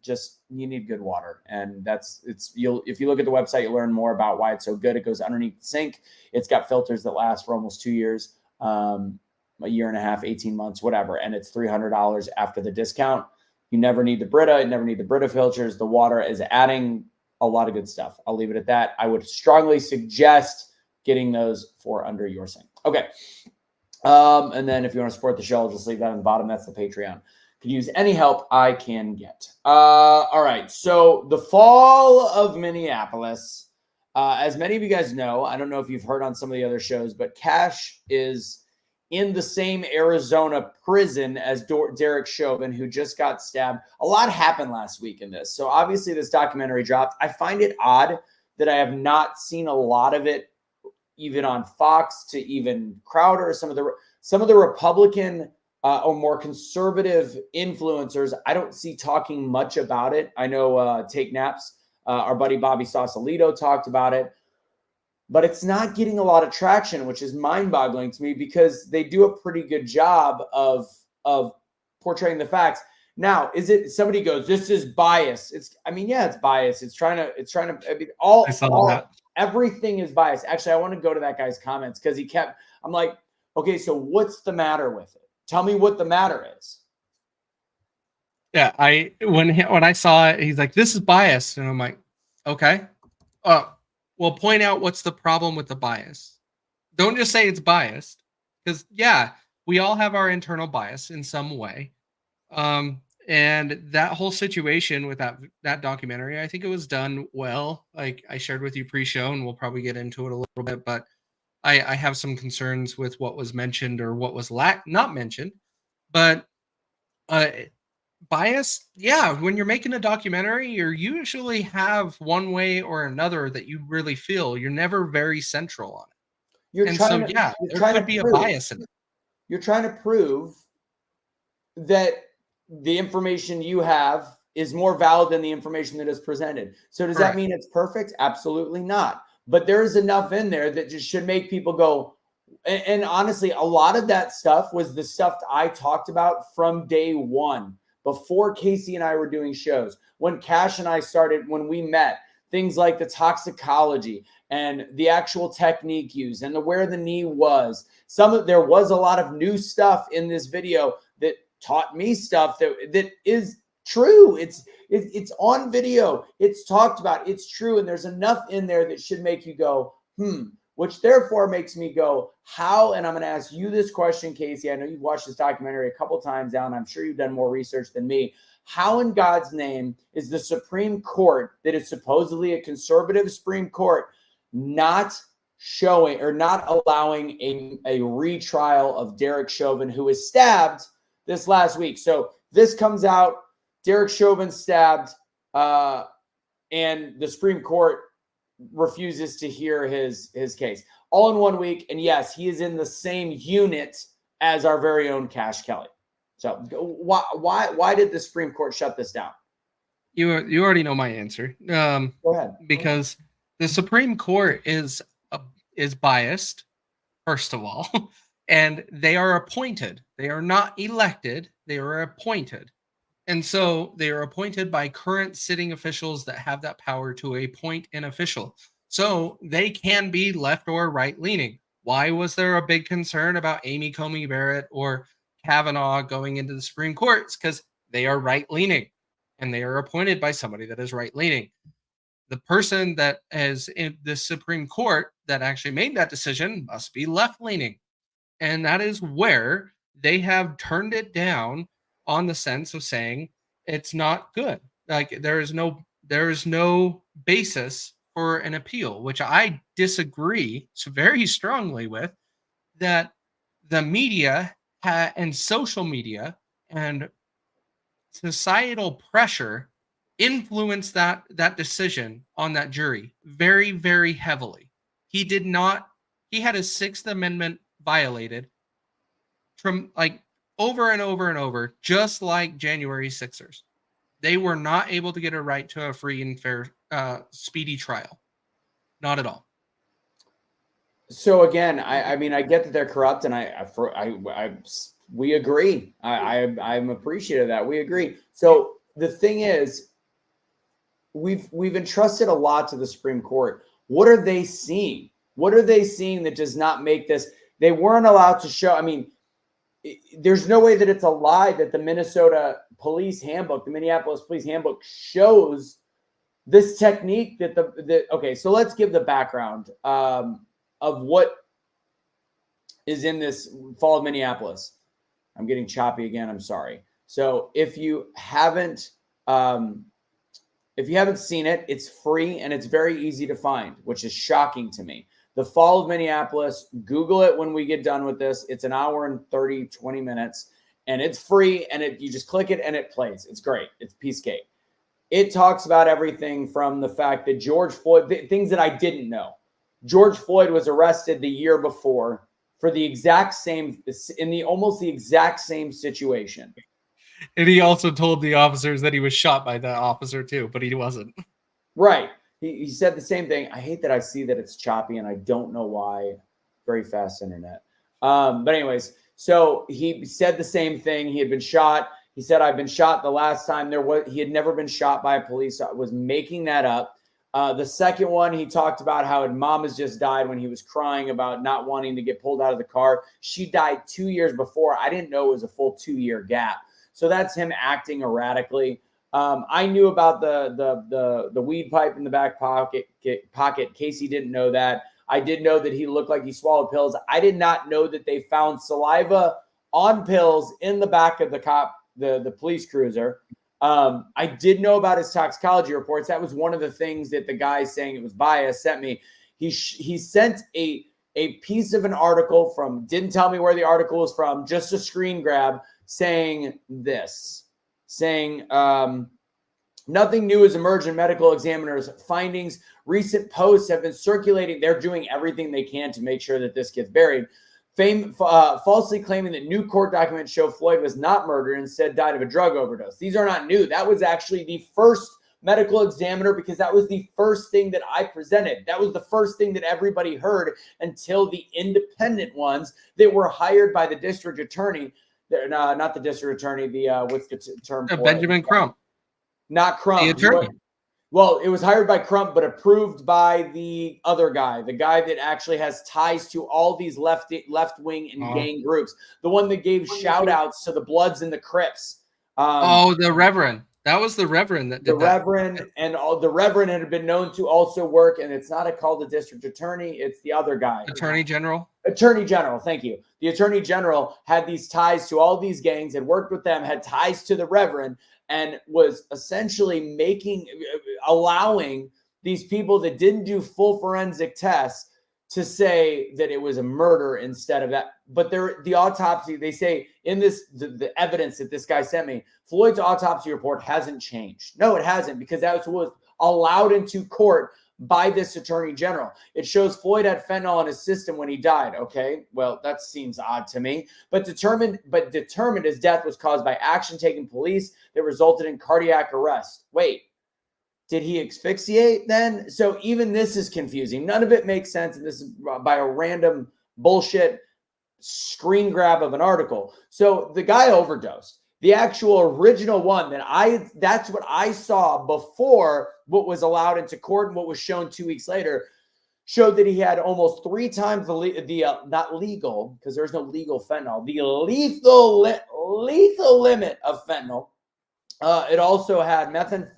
just you need good water. And if you look at the website, you'll learn more about why it's so good. It goes underneath the sink. It's got filters that last for almost 2 years, a year and a half, 18 months, whatever. And it's $300 after the discount. You never need the Brita. You never need the Brita filters. The water is adding a lot of good stuff. I'll leave it at that. I would strongly suggest getting those for under your sink. Okay. And then if you want to support the show, I'll just leave that on the bottom. That's the Patreon. Could use any help I can get. All right. So the Fall of Minneapolis, as many of you guys know, I don't know if you've heard on some of the other shows, but Cash is in the same Arizona prison as Derek Chauvin, who just got stabbed. A lot happened last week in this. So obviously this documentary dropped. I find it odd that I have not seen a lot of it, even on Fox to even Crowder, some of the Republican or more conservative influencers. I don't see talking much about it. I know Take Naps, our buddy Bobby Sausalito talked about it. But it's not getting a lot of traction, which is mind-boggling to me because they do a pretty good job of portraying the facts. Now, is it somebody goes, this is bias? It's bias. It's trying to everything is biased. Actually, I want to go to that guy's comments because I'm like, okay, so what's the matter with it? Tell me what the matter is. Yeah, when I saw it, he's like, this is biased. And I'm like, okay. Well, point out what's the problem with the bias. Don't just say it's biased, because we all have our internal bias in some way. And that whole situation with that documentary, I think it was done well. Like I shared with you pre-show, and we'll probably get into it a little bit, but I have some concerns with what was mentioned or what was not mentioned. But bias, when you're making a documentary, you usually have one way or another that you really feel. You're never very central on it. There could be a bias in it. You're trying to prove that the information you have is more valid than the information that is presented. So does that mean it's perfect? Absolutely not. But there's enough in there that just should make people go. And honestly, a lot of that stuff was the stuff I talked about from day one. Before Casey and I were doing shows, when Cash and I started, when we met, things like the toxicology and the actual technique used and where the knee was. There was a lot of new stuff in this video that taught me stuff that is true. It's on video. It's talked about. It's true. And there's enough in there that should make you go, which therefore makes me go, how? And I'm going to ask you this question, Casey. I know you've watched this documentary a couple times now, and I'm sure you've done more research than me. How in God's name is the Supreme Court, that is supposedly a conservative Supreme Court, not showing or not allowing a retrial of Derek Chauvin, who was stabbed this last week? So this comes out, Derek Chauvin stabbed, and the Supreme Court refuses to hear his case all in 1 week. And yes, he is in the same unit as our very own Cash Kelly. So why did the Supreme Court shut this down? You already know my answer. Go ahead. Because the Supreme Court is biased, first of all, and they are appointed. They are not elected. They are appointed. And so they are appointed by current sitting officials that have that power to appoint an official. So they can be left or right leaning. Why was there a big concern about Amy Coney Barrett or Kavanaugh going into the Supreme Court? It's because they are right leaning and they are appointed by somebody that is right leaning. The person that is in the Supreme Court that actually made that decision must be left leaning. And that is where they have turned it down, on the sense of saying it's not good. Like there is no basis for an appeal, which I disagree very strongly with, that the media and social media and societal pressure influenced that decision on that jury very, very heavily. He had his Sixth Amendment violated from over and over and over, just like January 6ers. They were not able to get a right to a free and fair, speedy trial. Not at all. So again, I mean, I get that they're corrupt, and we agree. I'm appreciative of that. We agree. So the thing is, we've entrusted a lot to the Supreme Court. What are they seeing? What are they seeing that does not make this? They weren't allowed to show. I mean, there's no way that it's a lie that the Minnesota Police Handbook, the Minneapolis Police Handbook, shows this technique that okay, so let's give the background of what is in this Fall of Minneapolis. I'm getting choppy again. I'm sorry. So if you haven't seen it, it's free and it's very easy to find, which is shocking to me. The Fall of Minneapolis, Google it when we get done with this. It's an hour and 20 minutes, and it's free, and you just click it and it plays. It's great. It's piece cake. It talks about everything from the fact that George Floyd, things that I didn't know. George Floyd was arrested the year before for the exact same, almost the exact same situation. And he also told the officers that he was shot by that officer too, but he wasn't. Right. He said the same thing. I hate that I see that it's choppy and I don't know why. Very fast internet. But anyways, so he said the same thing. He had been shot. He said, I've been shot the last time he had never been shot by a police. I was making that up. The second one, he talked about how his mom has just died when he was crying about not wanting to get pulled out of the car. She died 2 years before. I didn't know it was a full 2-year gap. So that's him acting erratically. I knew about the weed pipe in the back pocket. Casey didn't know that. I did know that he looked like he swallowed pills. I did not know that they found saliva on pills in the back of the police cruiser. I did know about his toxicology reports. That was one of the things that the guy saying it was biased sent me. He sent a piece of an article from, didn't tell me where the article was from, just a screen grab saying this, nothing new has emerged in medical examiners' findings. Recent posts have been circulating. They're doing everything they can to make sure that this gets buried. Falsely claiming that new court documents show Floyd was not murdered, instead died of a drug overdose. These are not new. That was actually the first medical examiner, because that was the first thing that I presented. That was the first thing that everybody heard until the independent ones that were hired by the district attorney. Not the district attorney. What's the term for Benjamin it? Crump. Not Crump. The attorney. Well, it was hired by Crump, but approved by the other guy, the guy that actually has ties to all these left-wing and gang groups, the one that gave shout-outs to the Bloods and the Crips. The Reverend. That was the Reverend that did that. The Reverend had been known to also work, and it's not called the district attorney, it's the other guy. Attorney General? Attorney General, thank you. The Attorney General had these ties to all these gangs, had worked with them, had ties to the Reverend, and was essentially allowing these people that didn't do full forensic tests to say that it was a murder instead of that. But the autopsy, they say in this, the evidence that this guy sent me, Floyd's autopsy report hasn't changed. No, it hasn't, because that was allowed into court by this attorney general. It shows Floyd had fentanyl in his system when he died. Okay, well, that seems odd to me. But determined his death was caused by action taken police that resulted in cardiac arrest. Wait, did he asphyxiate then? So even this is confusing. None of it makes sense. And this is by a random bullshit screen grab of an article. So the guy overdosed. The actual original one that's what I saw before what was allowed into court and what was shown 2 weeks later showed that he had almost 3 times the not legal, because there's no legal fentanyl, the lethal limit of fentanyl. It also had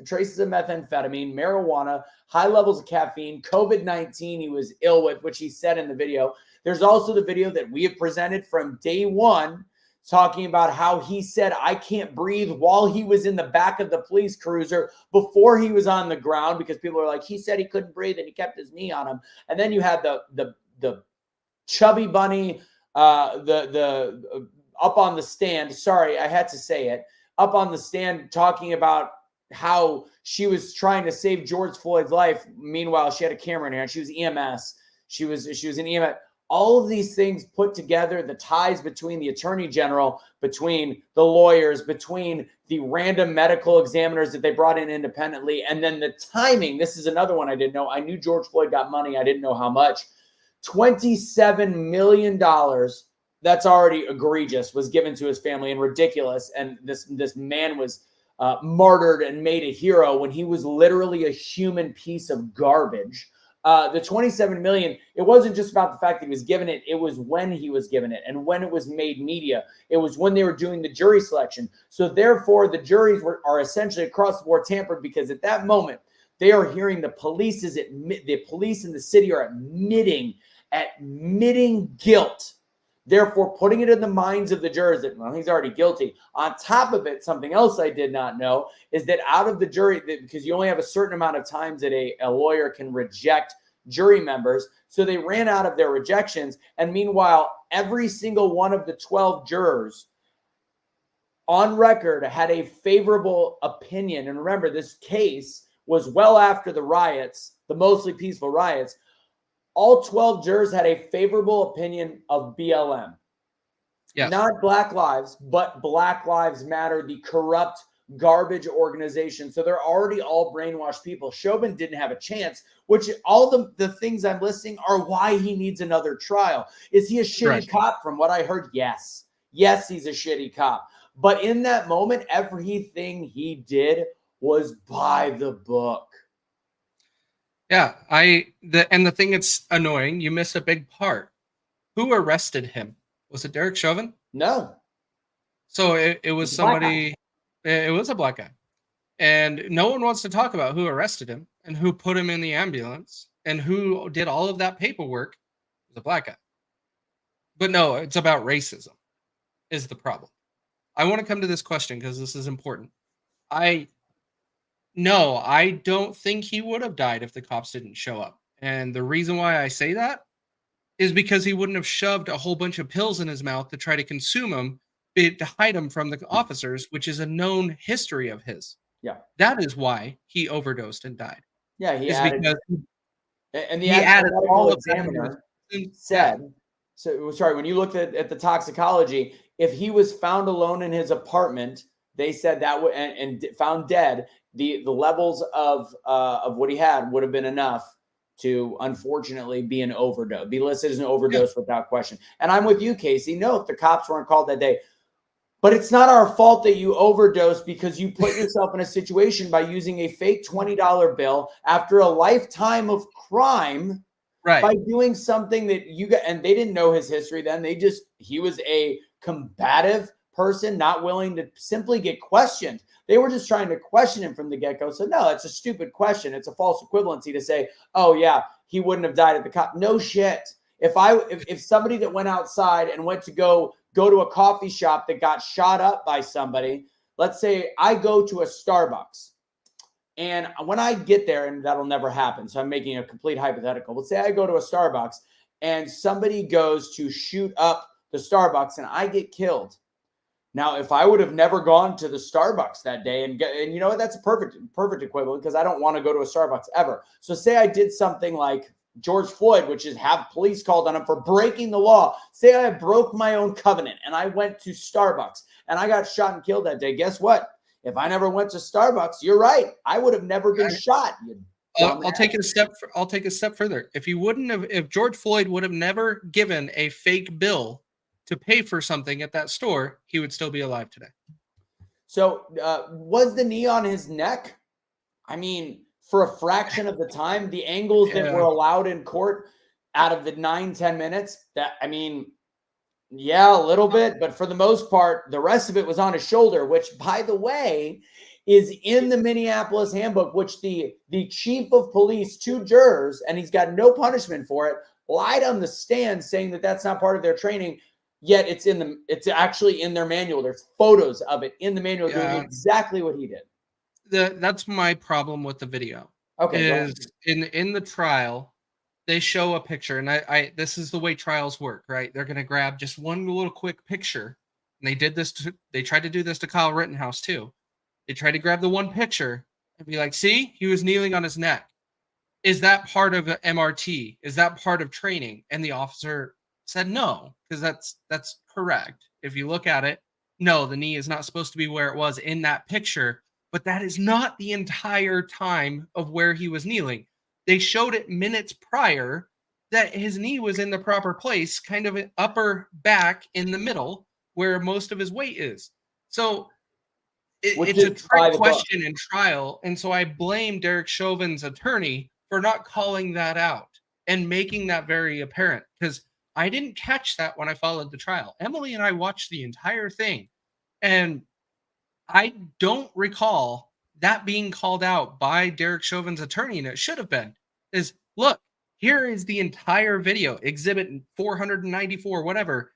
traces of methamphetamine, marijuana, high levels of caffeine, COVID-19 he was ill with, which he said in the video. There's also the video that we have presented from day one, talking about how he said, I can't breathe, while he was in the back of the police cruiser before he was on the ground, because people are like, he said he couldn't breathe and he kept his knee on him. And then you had the chubby bunny, up on the stand. Sorry, I had to say it. Up on the stand talking about how she was trying to save George Floyd's life. Meanwhile, she had a camera in her hand. She was EMS. She was in EMS. All of these things put together, the ties between the attorney general, between the lawyers, between the random medical examiners that they brought in independently, and then the timing. This is another one I didn't know. I knew George Floyd got money. I didn't know how much. $27 million. That's already egregious, was given to his family, and ridiculous. And this man was martyred and made a hero when he was literally a human piece of garbage. The $27 million, it wasn't just about the fact that he was given it. It was when he was given it and when it was made media. It was when they were doing the jury selection. So therefore, the juries are essentially across the board tampered, because at that moment, They are hearing the police in the city are admitting guilt. Therefore, putting it in the minds of the jurors that, well, he's already guilty. On top of it, something else I did not know is that out of the jury, because you only have a certain amount of times that a lawyer can reject jury members, so they ran out of their rejections. And meanwhile, every single one of the 12 jurors on record had a favorable opinion. And remember, this case was well after the riots, the mostly peaceful riots. All 12 jurors had a favorable opinion of BLM. Yes. Not Black Lives, but Black Lives Matter, the corrupt garbage organization. So they're already all brainwashed people. Chauvin didn't have a chance, which all the things I'm listing are why he needs another trial. Is he a shitty cop? From what I heard, yes. Yes, he's a shitty cop. But in that moment, everything he did was by the book. Yeah, and the thing that's annoying, you missed a big part. Who arrested him? Was it Derek Chauvin? No. So it was somebody. It was a black guy, and no one wants to talk about who arrested him and who put him in the ambulance and who did all of that paperwork. It was a black guy. But no, it's about racism is the problem. I want to come to this question because this is important. No, I don't think he would have died if the cops didn't show up. And the reason why I say that is because he wouldn't have shoved a whole bunch of pills in his mouth to try to consume them, to hide them from the officers, which is a known history of his. Yeah. That is why he overdosed and died. Yeah, he added all of examiner said, so sorry, when you looked at the toxicology, if he was found alone in his apartment, they said that would and found dead, the levels of what he had would have been enough to unfortunately be an overdose, be listed as an overdose without question. And I'm with you, Casey. No, if the cops weren't called that day, but it's not our fault that you overdosed because you put yourself in a situation by using a fake $20 bill after a lifetime of crime, right? By doing something that you got, and they didn't know his history then. He was a combative person, not willing to simply get questioned. They were just trying to question him from the get-go. So no, it's a stupid question. It's a false equivalency to say, oh yeah, he wouldn't have died at the cop. No shit. If somebody that went outside and went to go to a coffee shop that got shot up by somebody, let's say I go to a Starbucks, and when I get there, and that'll never happen, so I'm making a complete hypothetical. Let's say I go to a Starbucks and somebody goes to shoot up the Starbucks and I get killed. Now, if I would have never gone to the Starbucks that day, and you know what, that's a perfect equivalent because I don't want to go to a Starbucks ever. So say I did something like George Floyd, which is have police called on him for breaking the law. Say I broke my own covenant and I went to Starbucks and I got shot and killed that day. Guess what? If I never went to Starbucks, you're right. I would have never been shot. I'll take it a step further. If George Floyd would have never given a fake bill to pay for something at that store, he would still be alive today. So was the knee on his neck? I mean, for a fraction of the time, the angles that were allowed in court out of the 9-10 minutes, yeah, a little bit, but for the most part, the rest of it was on his shoulder, which, by the way, is in the Minneapolis handbook, which the chief of police, 2 jurors, and he's got no punishment for it, lied on the stand saying that that's not part of their training. Yet it's actually in their manual. There's photos of it in the manual doing exactly what he did. That's my problem with the video. Okay. Is in the trial, they show a picture, and I this is the way trials work, right? They're gonna grab just one little quick picture. And they tried to do this to Kyle Rittenhouse too. They tried to grab the one picture and be like, see, he was kneeling on his neck. Is that part of MRT? Is that part of training? And the officer said no, because that's correct. If you look at it, no, the knee is not supposed to be where it was in that picture, but that is not the entire time of where he was kneeling. They showed it minutes prior that his knee was in the proper place, kind of an upper back in the middle where most of his weight is. So it's a trick question in trial. And so I blame Derek Chauvin's attorney for not calling that out and making that very apparent, because I didn't catch that when I followed the trial. Emily and I watched the entire thing, and I don't recall that being called out by Derek Chauvin's attorney, and it should have been, is look, here is the entire video, exhibit 494, whatever.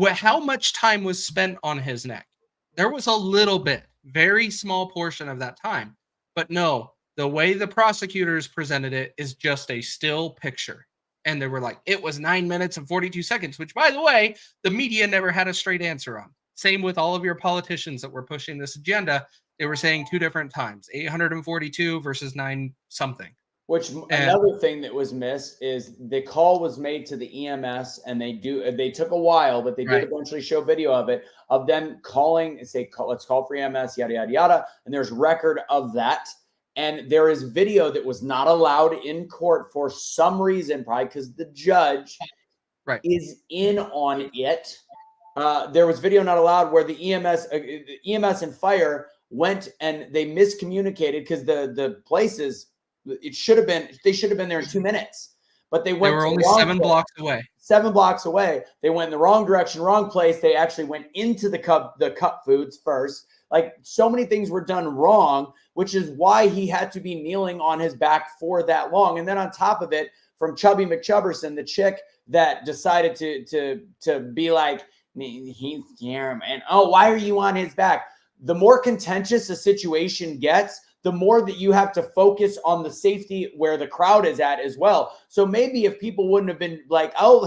How much time was spent on his neck? There was a little bit, very small portion of that time. But no, the way the prosecutors presented it is just a still picture. And they were like, it was 9 minutes and 42 seconds, which, by the way, the media never had a straight answer on. Same with all of your politicians that were pushing this agenda. They were saying 2 different times, 842 versus 9 something. Which another thing that was missed is the call was made to the EMS, and they took a while, but they did eventually show video of it, of them calling and say, let's call for EMS, yada, yada, yada. And there's record of that. And there is video that was not allowed in court for some reason, probably because the judge is in on it. There was video not allowed where the EMS and fire went and they miscommunicated because the places, they should have been there in 2 minutes, but they were only 7 blocks away. 7 blocks away. They went in the wrong direction, wrong place. They actually went into the cup foods first. Like, so many things were done wrong, which is why he had to be kneeling on his back for that long. And then on top of it, from Chubby McChubberson, the chick that decided to be like, he's scared, and oh, why are you on his back? The more contentious a situation gets, the more that you have to focus on the safety where the crowd is at as well. So maybe if people wouldn't have been like, oh,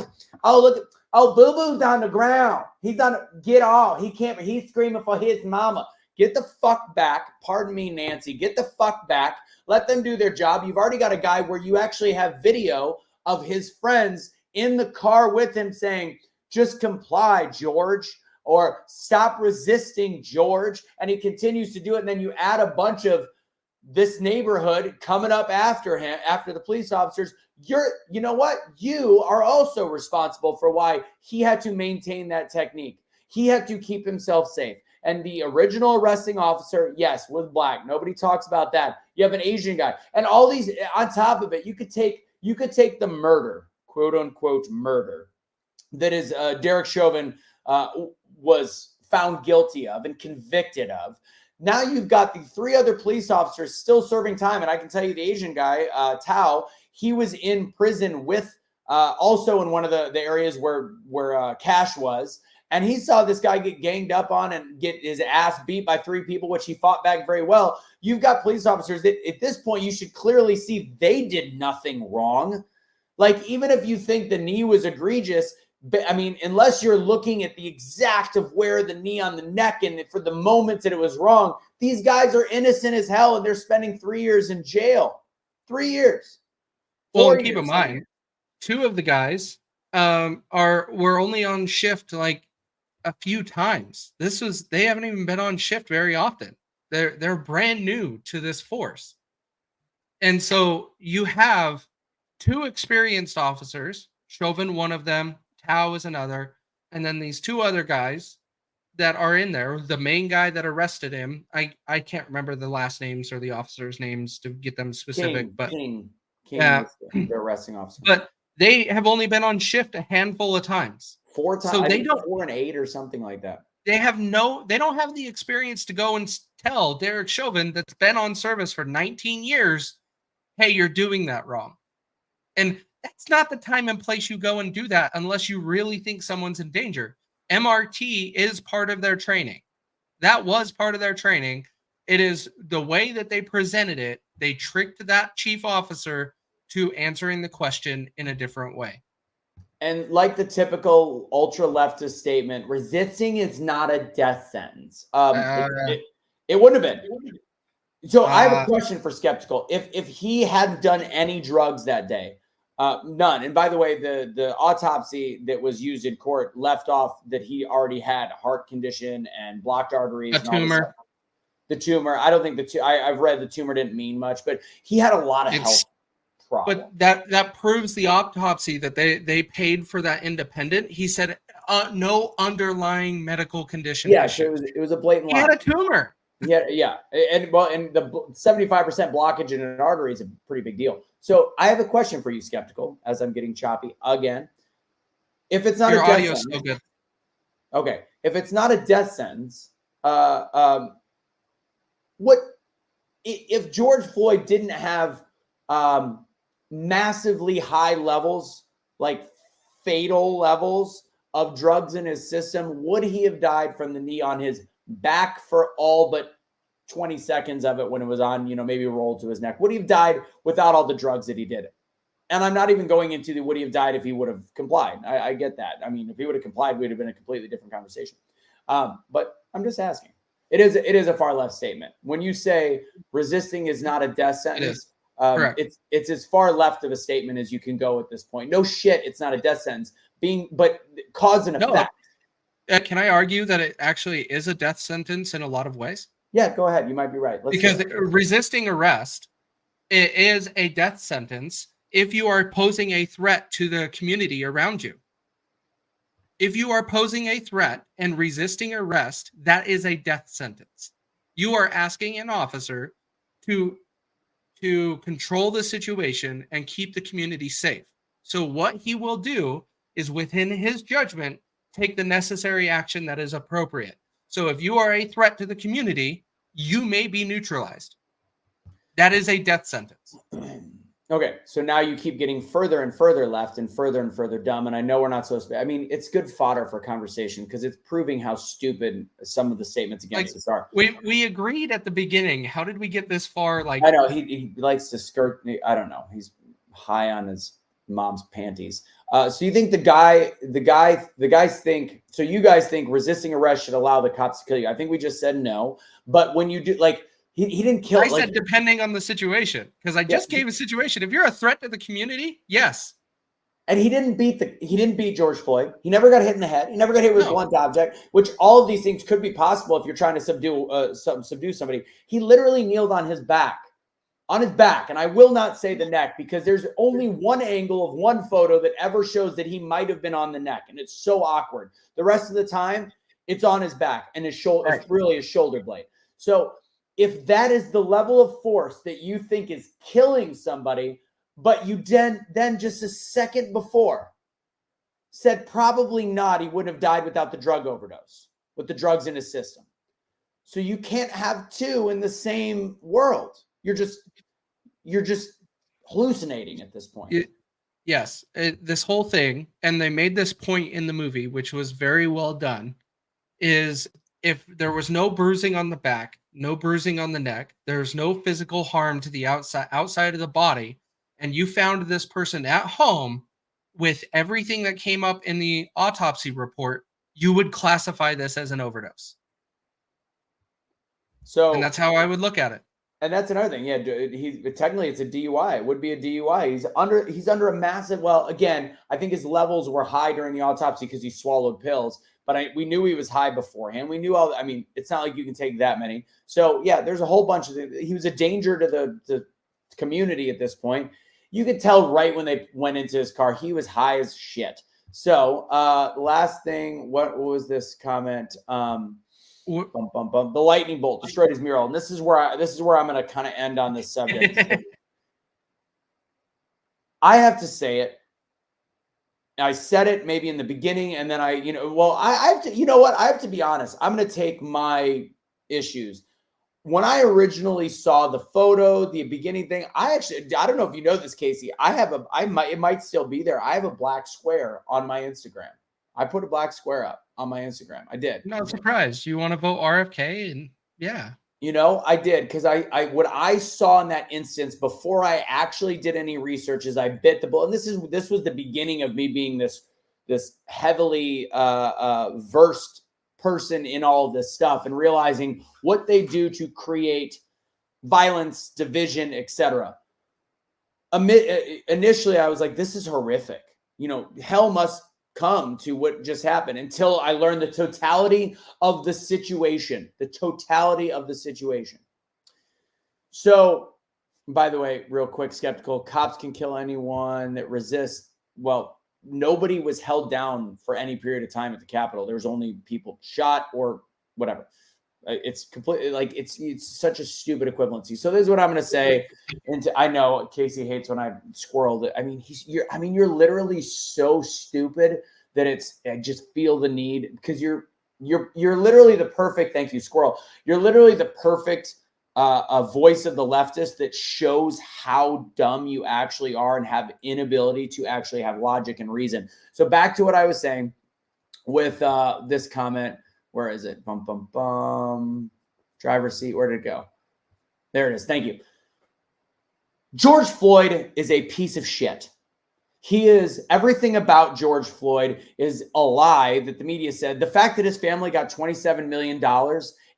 look, oh, Boo Boo's on the ground. Get off. He's screaming for his mama. Get the fuck back. Pardon me, Nancy. Get the fuck back. Let them do their job. You've already got a guy where you actually have video of his friends in the car with him saying, just comply, George, or stop resisting, George. And he continues to do it. And then you add a bunch of this neighborhood coming up after him, after the police officers. You know what? You are also responsible for why he had to maintain that technique. He had to keep himself safe. And the original arresting officer, yes, was black. Nobody talks about that. You have an Asian guy. And all these, on top of it, you could take the murder, quote unquote murder, that is Derek Chauvin was found guilty of and convicted of. Now you've got the 3 other police officers still serving time. And I can tell you the Asian guy, Tao, he was in prison with also in one of the areas where Cash was. And he saw this guy get ganged up on and get his ass beat by 3 people, which he fought back very well. You've got police officers that at this point, you should clearly see they did nothing wrong. Like, even if you think the knee was egregious, but I mean, unless you're looking at the exact of where the knee on the neck and for the moments that it was wrong, these guys are innocent as hell and they're spending 3 years in jail. 3 years. Well, keep in mind, 2 of the guys were only on shift like a few times. They haven't even been on shift very often. They're brand new to this force. And so you have 2 experienced officers, Chauvin, one of them, Tao is another, and then these 2 other guys that are in there. The main guy that arrested him, I can't remember the last names or the officers' names to get them specific, King the arresting officer. But they have only been on shift a handful of times. 4 times. So they don't 4 and 8 or something like that. They don't have the experience to go and tell Derek Chauvin that's been on service for 19 years, hey, you're doing that wrong. And that's not the time and place you go and do that unless you really think someone's in danger. MRT is part of their training. That was part of their training. It is the way that they presented it. They tricked that chief officer to answering the question in a different way. And like the typical ultra leftist statement, resisting is not a death sentence. It wouldn't have been. So I have a question for Skeptical. If he hadn't done any drugs that day, none. And by the way, the autopsy that was used in court left off that he already had a heart condition and blocked arteries. A tumor. The tumor. I don't think I've read the tumor didn't mean much, but he had a lot of health problems. But that proves the autopsy that they paid for that independent. He said no underlying medical condition. Yeah, so it was a blatant lie. He had a tumor. Yeah. And the 75% blockage in an artery is a pretty big deal. So I have a question for you, Skeptical, as I'm getting choppy again. If it's not Your a death audio's sentence, so good. Okay. If it's not a death sentence, if George Floyd didn't have massively high levels, like fatal levels of drugs in his system, would he have died from the knee on his back for all but 20 seconds of it when it was on, maybe rolled to his neck? Would he have died without all the drugs that he did? And I'm not even going into the would he have died if he would have complied. I get that. I mean, if he would have complied, we'd have been a completely different conversation. But I'm just asking. It is a far left statement. When you say resisting is not a death sentence, it's as far left of a statement as you can go at this point. No shit, it's not a death sentence. But cause and effect. Can I argue that it actually is a death sentence in a lot of ways? Yeah, go ahead. You might be right. Because resisting arrest, it is a death sentence if you are posing a threat to the community around you. If you are posing a threat and resisting arrest, that is a death sentence. You are asking an officer to control the situation and keep the community safe. So what he will do is, within his judgment, take the necessary action that is appropriate. So if you are a threat to the community, you may be neutralized. That is a death sentence. Okay, so now you keep getting further and further left and further dumb. And I know we're not supposed to. I mean, it's good fodder for conversation because it's proving how stupid some of the statements against us are. We agreed at the beginning. How did we get this far? I know he likes to skirt. I don't know. He's high on his mom's panties. So you think the guys think, so you guys think resisting arrest should allow the cops to kill you? I think we just said no. But when you do, like, he didn't kill. I said depending on the situation, because I just gave a situation. If you're a threat to the community, yes. And he didn't beat George Floyd. He never got hit in the head. He never got hit with a blunt object, which all of these things could be possible if you're trying to subdue somebody. He literally kneeled on his back. And I will not say the neck because there's only one angle of one photo that ever shows that he might have been on the neck, and it's so awkward. The rest of the time, it's on his back and his shoulder. Right. It's really his shoulder blade. So if that is the level of force that you think is killing somebody, but you then just a second before said probably not, he wouldn't have died without the drug overdose, with the drugs in his system. So you can't have two in the same world. You're just hallucinating at this point. Yes, this whole thing, and they made this point in the movie, which was very well done, is if there was no bruising on the back, no bruising on the neck, there's no physical harm to the outside of the body, and you found this person at home with everything that came up in the autopsy report, you would classify this as an overdose. So, and that's how I would look at it. And that's another thing. Yeah, technically it's a DUI. It would be a DUI. He's under a massive. Well, again, I think his levels were high during the autopsy because he swallowed pills. But we knew he was high beforehand. We knew all. I mean, it's not like you can take that many. So yeah, there's a whole bunch of things. He was a danger to the community at this point. You could tell right when they went into his car, he was high as shit. So last thing, what was this comment? The lightning bolt destroyed his mural, and this is where I'm going to kind of end on this subject. I have to say it. I said it maybe in the beginning, and then I have to. You know what? I have to be honest. I'm going to take my issues. When I originally saw the photo, the beginning thing, I don't know if you know this, Casey. It might still be there. I have a black square on my Instagram. I put a black square up on my Instagram. I did. Not surprised. You want to vote RFK? And yeah. I did because what I saw in that instance before I actually did any research is I bit the bullet. And this was the beginning of me being this heavily versed person in all of this stuff and realizing what they do to create violence, division, etc. Initially, I was like, this is horrific. Hell must come to what just happened, until I learned the totality of the situation. So, by the way, real quick, skeptical, cops can kill anyone that resists. Well, nobody was held down for any period of time at the Capitol. There was only people shot or whatever. It's completely like it's such a stupid equivalency. So this is what I'm going to say. And I know Casey hates when I squirreled it. I mean, you're literally so stupid that I just feel the need, because you're literally the perfect. Thank you, squirrel. You're literally the perfect a voice of the leftist that shows how dumb you actually are and have inability to actually have logic and reason. So back to what I was saying with this comment. Where is it? Bum, bum, bum. Driver's seat. Where did it go? There it is. Thank you. George Floyd is a piece of shit. He is, everything about George Floyd is a lie that the media said. The fact that his family got $27 million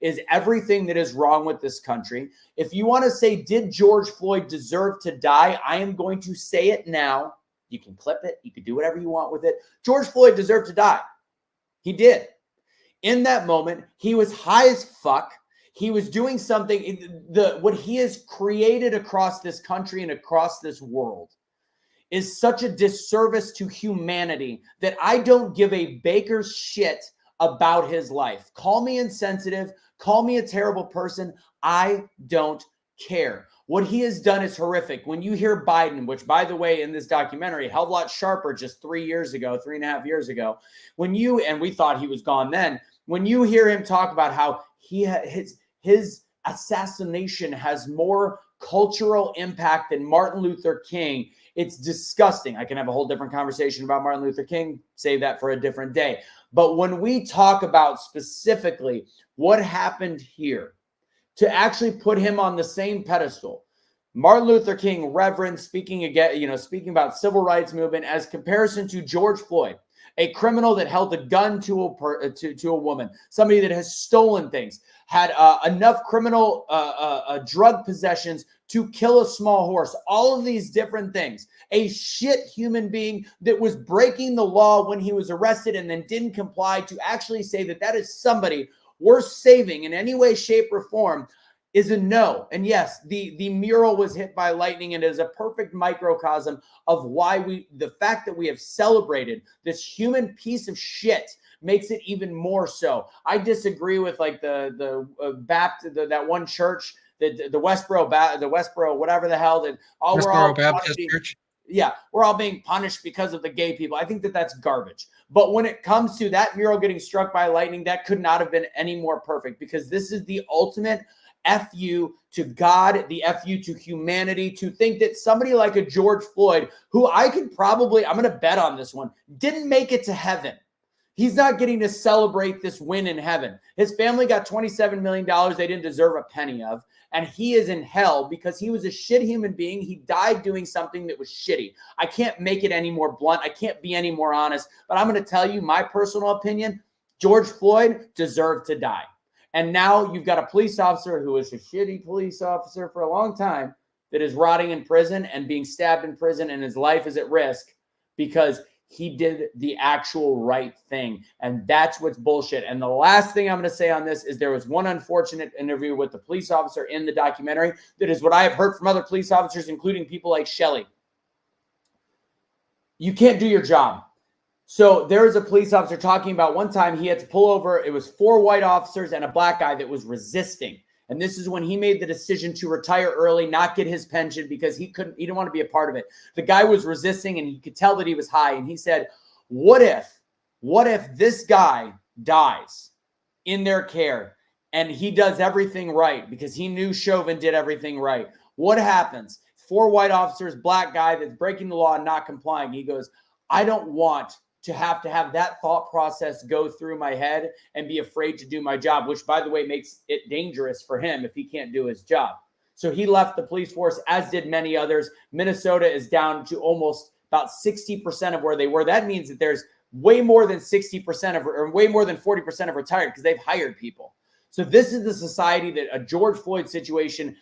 is everything that is wrong with this country. If you want to say, did George Floyd deserve to die? I am going to say it now. You can clip it. You can do whatever you want with it. George Floyd deserved to die. He did. In that moment, he was high as fuck. He was doing something, what he has created across this country and across this world is such a disservice to humanity that I don't give a baker's shit about his life. Call me insensitive, call me a terrible person. I don't care. What he has done is horrific. When you hear Biden, which by the way, in this documentary, held a lot sharper just 3 years ago, 3.5 years ago, and we thought he was gone then, when you hear him talk about how his assassination has more cultural impact than Martin Luther King, it's disgusting. I can have a whole different conversation about Martin Luther King, save that for a different day. But when we talk about specifically what happened here, to actually put him on the same pedestal, Martin Luther King, Reverend, speaking about civil rights movement as comparison to George Floyd, a criminal that held a gun to a woman, somebody that has stolen things, had enough criminal drug possessions to kill a small horse, all of these different things. A shit human being that was breaking the law when he was arrested and then didn't comply, to actually say that that is somebody worth saving in any way, shape, or form is a no. And yes, the mural was hit by lightning, and it is a perfect microcosm of why the fact that we have celebrated this human piece of shit makes it even more so. I disagree with like the Baptist, that one church, the Westboro, whatever the hell, that we're all Baptist Church. Yeah, we're all being punished because of the gay people. I think that that's garbage. But when it comes to that mural getting struck by lightning, that could not have been any more perfect, because this is the ultimate F you to God, the F you to humanity, to think that somebody like a George Floyd, who I'm going to bet on this one, didn't make it to heaven. He's not getting to celebrate this win in heaven. His family got $27 million they didn't deserve a penny of. And he is in hell because he was a shit human being. He died doing something that was shitty. I can't make it any more blunt. I can't be any more honest. But I'm going to tell you my personal opinion. George Floyd deserved to die. And now you've got a police officer who is a shitty police officer for a long time that is rotting in prison and being stabbed in prison, and his life is at risk because he did the actual right thing. And that's what's bullshit. And the last thing I'm going to say on this is there was one unfortunate interview with the police officer in the documentary that is what I have heard from other police officers, including people like Shelley. You can't do your job. So there is a police officer talking about one time he had to pull over. It was 4 white officers and a black guy that was resisting. And this is when he made the decision to retire early, not get his pension, because he didn't want to be a part of it. The guy was resisting, and you could tell that he was high. And he said, what if this guy dies in their care and he does everything right because he knew Chauvin did everything right? What happens? 4 white officers, black guy that's breaking the law and not complying. He goes, I don't want to have that thought process go through my head and be afraid to do my job, which, by the way, makes it dangerous for him if he can't do his job. So he left the police force, as did many others. Minnesota is down to almost about 60% of where they were. That means that there's way more than 60% or way more than 40% of retired, because they've hired people. So this is the society that a George Floyd situation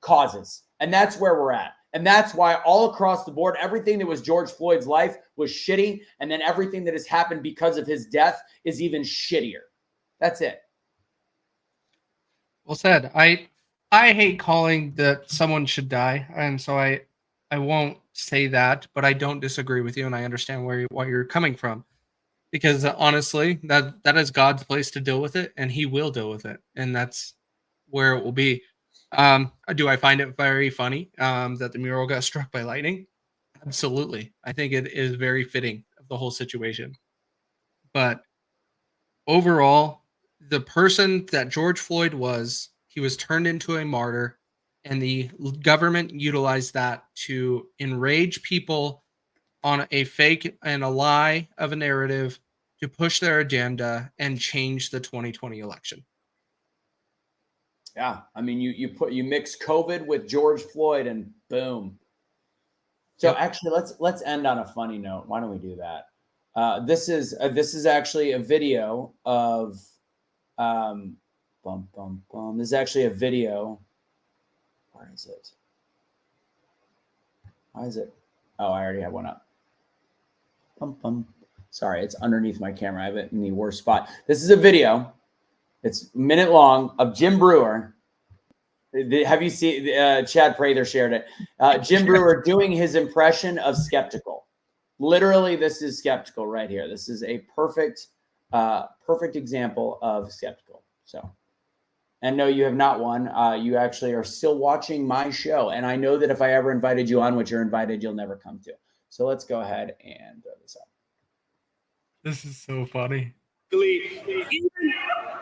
causes. And that's where we're at. And that's why all across the board, everything that was George Floyd's life was shitty. And then everything that has happened because of his death is even shittier. That's it. Well said. I hate calling that someone should die. And so I won't say that, but I don't disagree with you. And I understand where you're coming from, because honestly, that is God's place to deal with it, and he will deal with it. And that's where it will be. Do I find it very funny that the mural got struck by lightning? Absolutely. I think it is very fitting of the whole situation. But overall, the person that George Floyd was, He was turned into a martyr, and the government utilized that to enrage people on a fake and a lie of a narrative to push their agenda and change the 2020 election. Yeah, I mean, you mix COVID with George Floyd, and boom. So actually, let's end on a funny note. Why don't we do that? This is actually a video of This is actually a video. Where is it? Why is it? Oh, I already have one up. Sorry, it's underneath my camera. I have it in the worst spot. This is a video. It's a minute long of Jim Brewer. Have you seen Chad Prather shared it? Jim Brewer doing his impression of Skeptical. Literally, this is Skeptical right here. This is a perfect example of Skeptical. So, and no, you have not won. You actually are still watching my show. And I know that if I ever invited you on, which you're invited, you'll never come to. So let's go ahead and throw this up. This is so funny.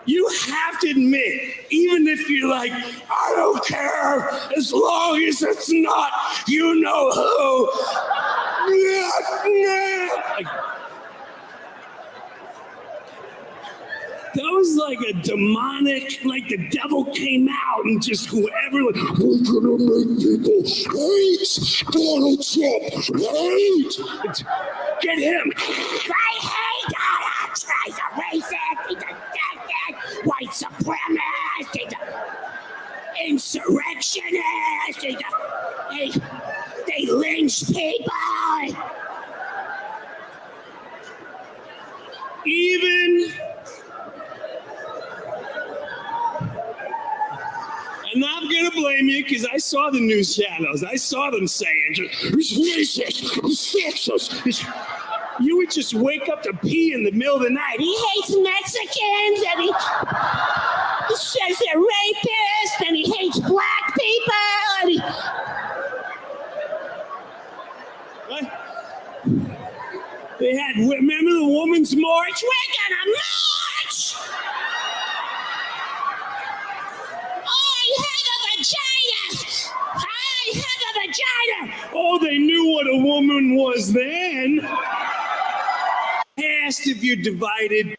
You have to admit, even if you're like, I don't care, as long as it's not, you know who. Like, that was like a demonic, like the devil came out and just whoever, like, we're gonna make people hate Donald Trump, hate. Get him. I hate Donald Trump. He's a racist. He's a dead white supremacist. He's an insurrectionist. They lynch people. Even. I'm not going to blame you because I saw the news channels. I saw them saying, he's racist, he's sexist. You would just wake up to pee in the middle of the night. He hates Mexicans and he says they're rapists and he hates black people. And what? They had, remember the Women's March? We're going to march! I have a vagina! Oh, they knew what a woman was then. Asked if you're divided.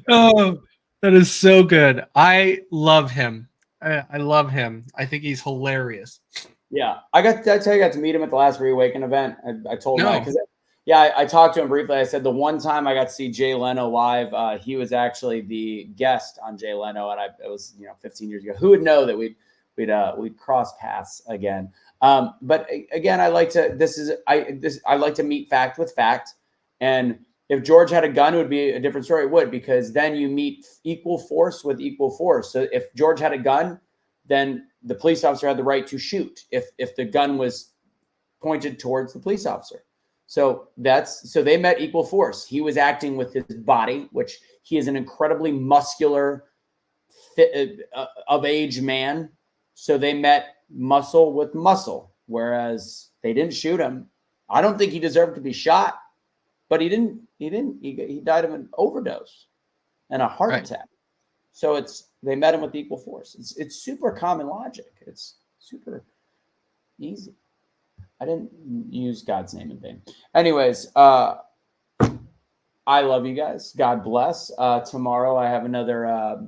Oh, that is so good. I love him. I love him. I think he's hilarious. Yeah, I got to meet him at the last Reawaken event. I told him because I talked to him briefly. I said the one time I got to see Jay Leno live, he was actually the guest on Jay Leno, and it was 15 years ago. Who would know that we'd cross paths again? But again, I like to meet fact with fact. And if George had a gun, it would be a different story. It would, because then you meet equal force with equal force. So if George had a gun, then the police officer had the right to shoot if the gun was pointed towards the police officer. So they met equal force. He was acting with his body, which he is an incredibly muscular, of age man. So they met muscle with muscle, whereas they didn't shoot him. I don't think he deserved to be shot, but he didn't. He died of an overdose and a heart attack. So they met him with equal force. It's super common logic. It's super easy. I didn't use God's name in vain. Anyways, I love you guys. God bless. Tomorrow I have another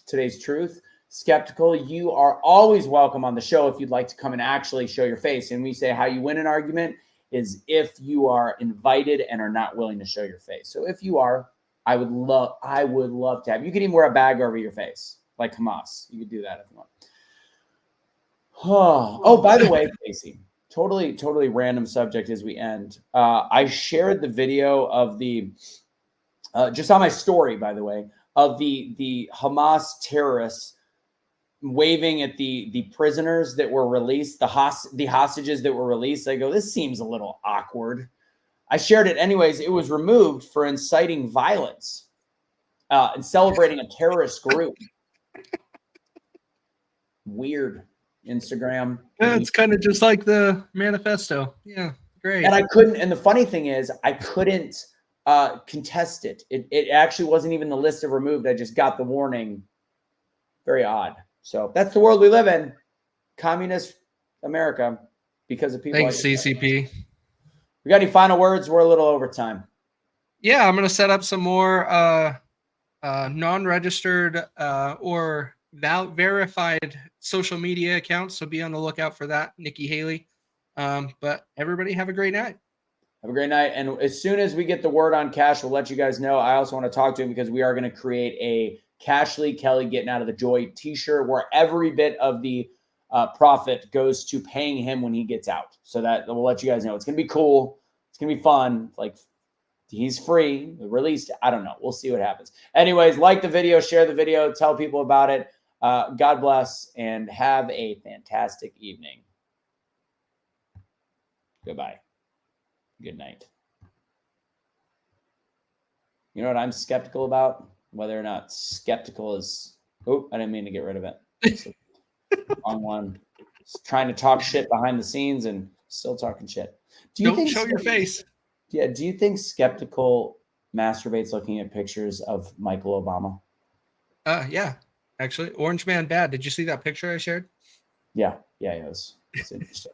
Today's Truth. Skeptical, you are always welcome on the show if you'd like to come and actually show your face. And we say how you win an argument is if you are invited and are not willing to show your face. So if you are, I would love to have you. Can even wear a bag over your face like Hamas. You could do that if you want. Oh, by the way, Casey, totally random subject as we end. I shared the video of the just on my story, by the way, of the Hamas terrorists waving at the prisoners that were released, the hostages that were released. I go, this seems a little awkward. I shared it anyways. It was removed for inciting violence and celebrating a terrorist group. Weird. Instagram. Yeah, it's kind of just like the manifesto. Yeah, great. And I couldn't. And the funny thing is, I couldn't contest it. It actually wasn't even the list of removed. I just got the warning. Very odd. So that's the world we live in. Communist America, because of people. Thanks, CCP. We got any final words? We're a little over time. Yeah, I'm gonna set up some more non-registered or verified social media accounts, so be on the lookout for that, Nikki Haley. But everybody have a great night. Have a great night. And as soon as we get the word on Cash, we'll let you guys know. I also want to talk to him because we are going to create a Cashley Kelly Getting Out of the Joy t-shirt where every bit of the profit goes to paying him when he gets out. So that we'll let you guys know. It's going to be cool. It's going to be fun. Like, he's free, released. I don't know. We'll see what happens. Anyways, like the video, share the video, tell people about it. God bless and have a fantastic evening. Goodbye. Good night. You know what I'm skeptical about? Whether or not skeptical is... Oh, I didn't mean to get rid of it. Wrong one. Just trying to talk shit behind the scenes and still talking shit. Don't show your face. Yeah. Do you think skeptical masturbates looking at pictures of Michael Obama? Yeah. Actually, Orange Man Bad. Did you see that picture I shared? Yeah. Yeah, it was. It's interesting.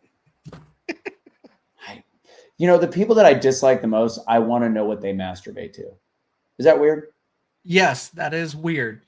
You know, the people that I dislike the most, I want to know what they masturbate to. Is that weird? Yes, that is weird.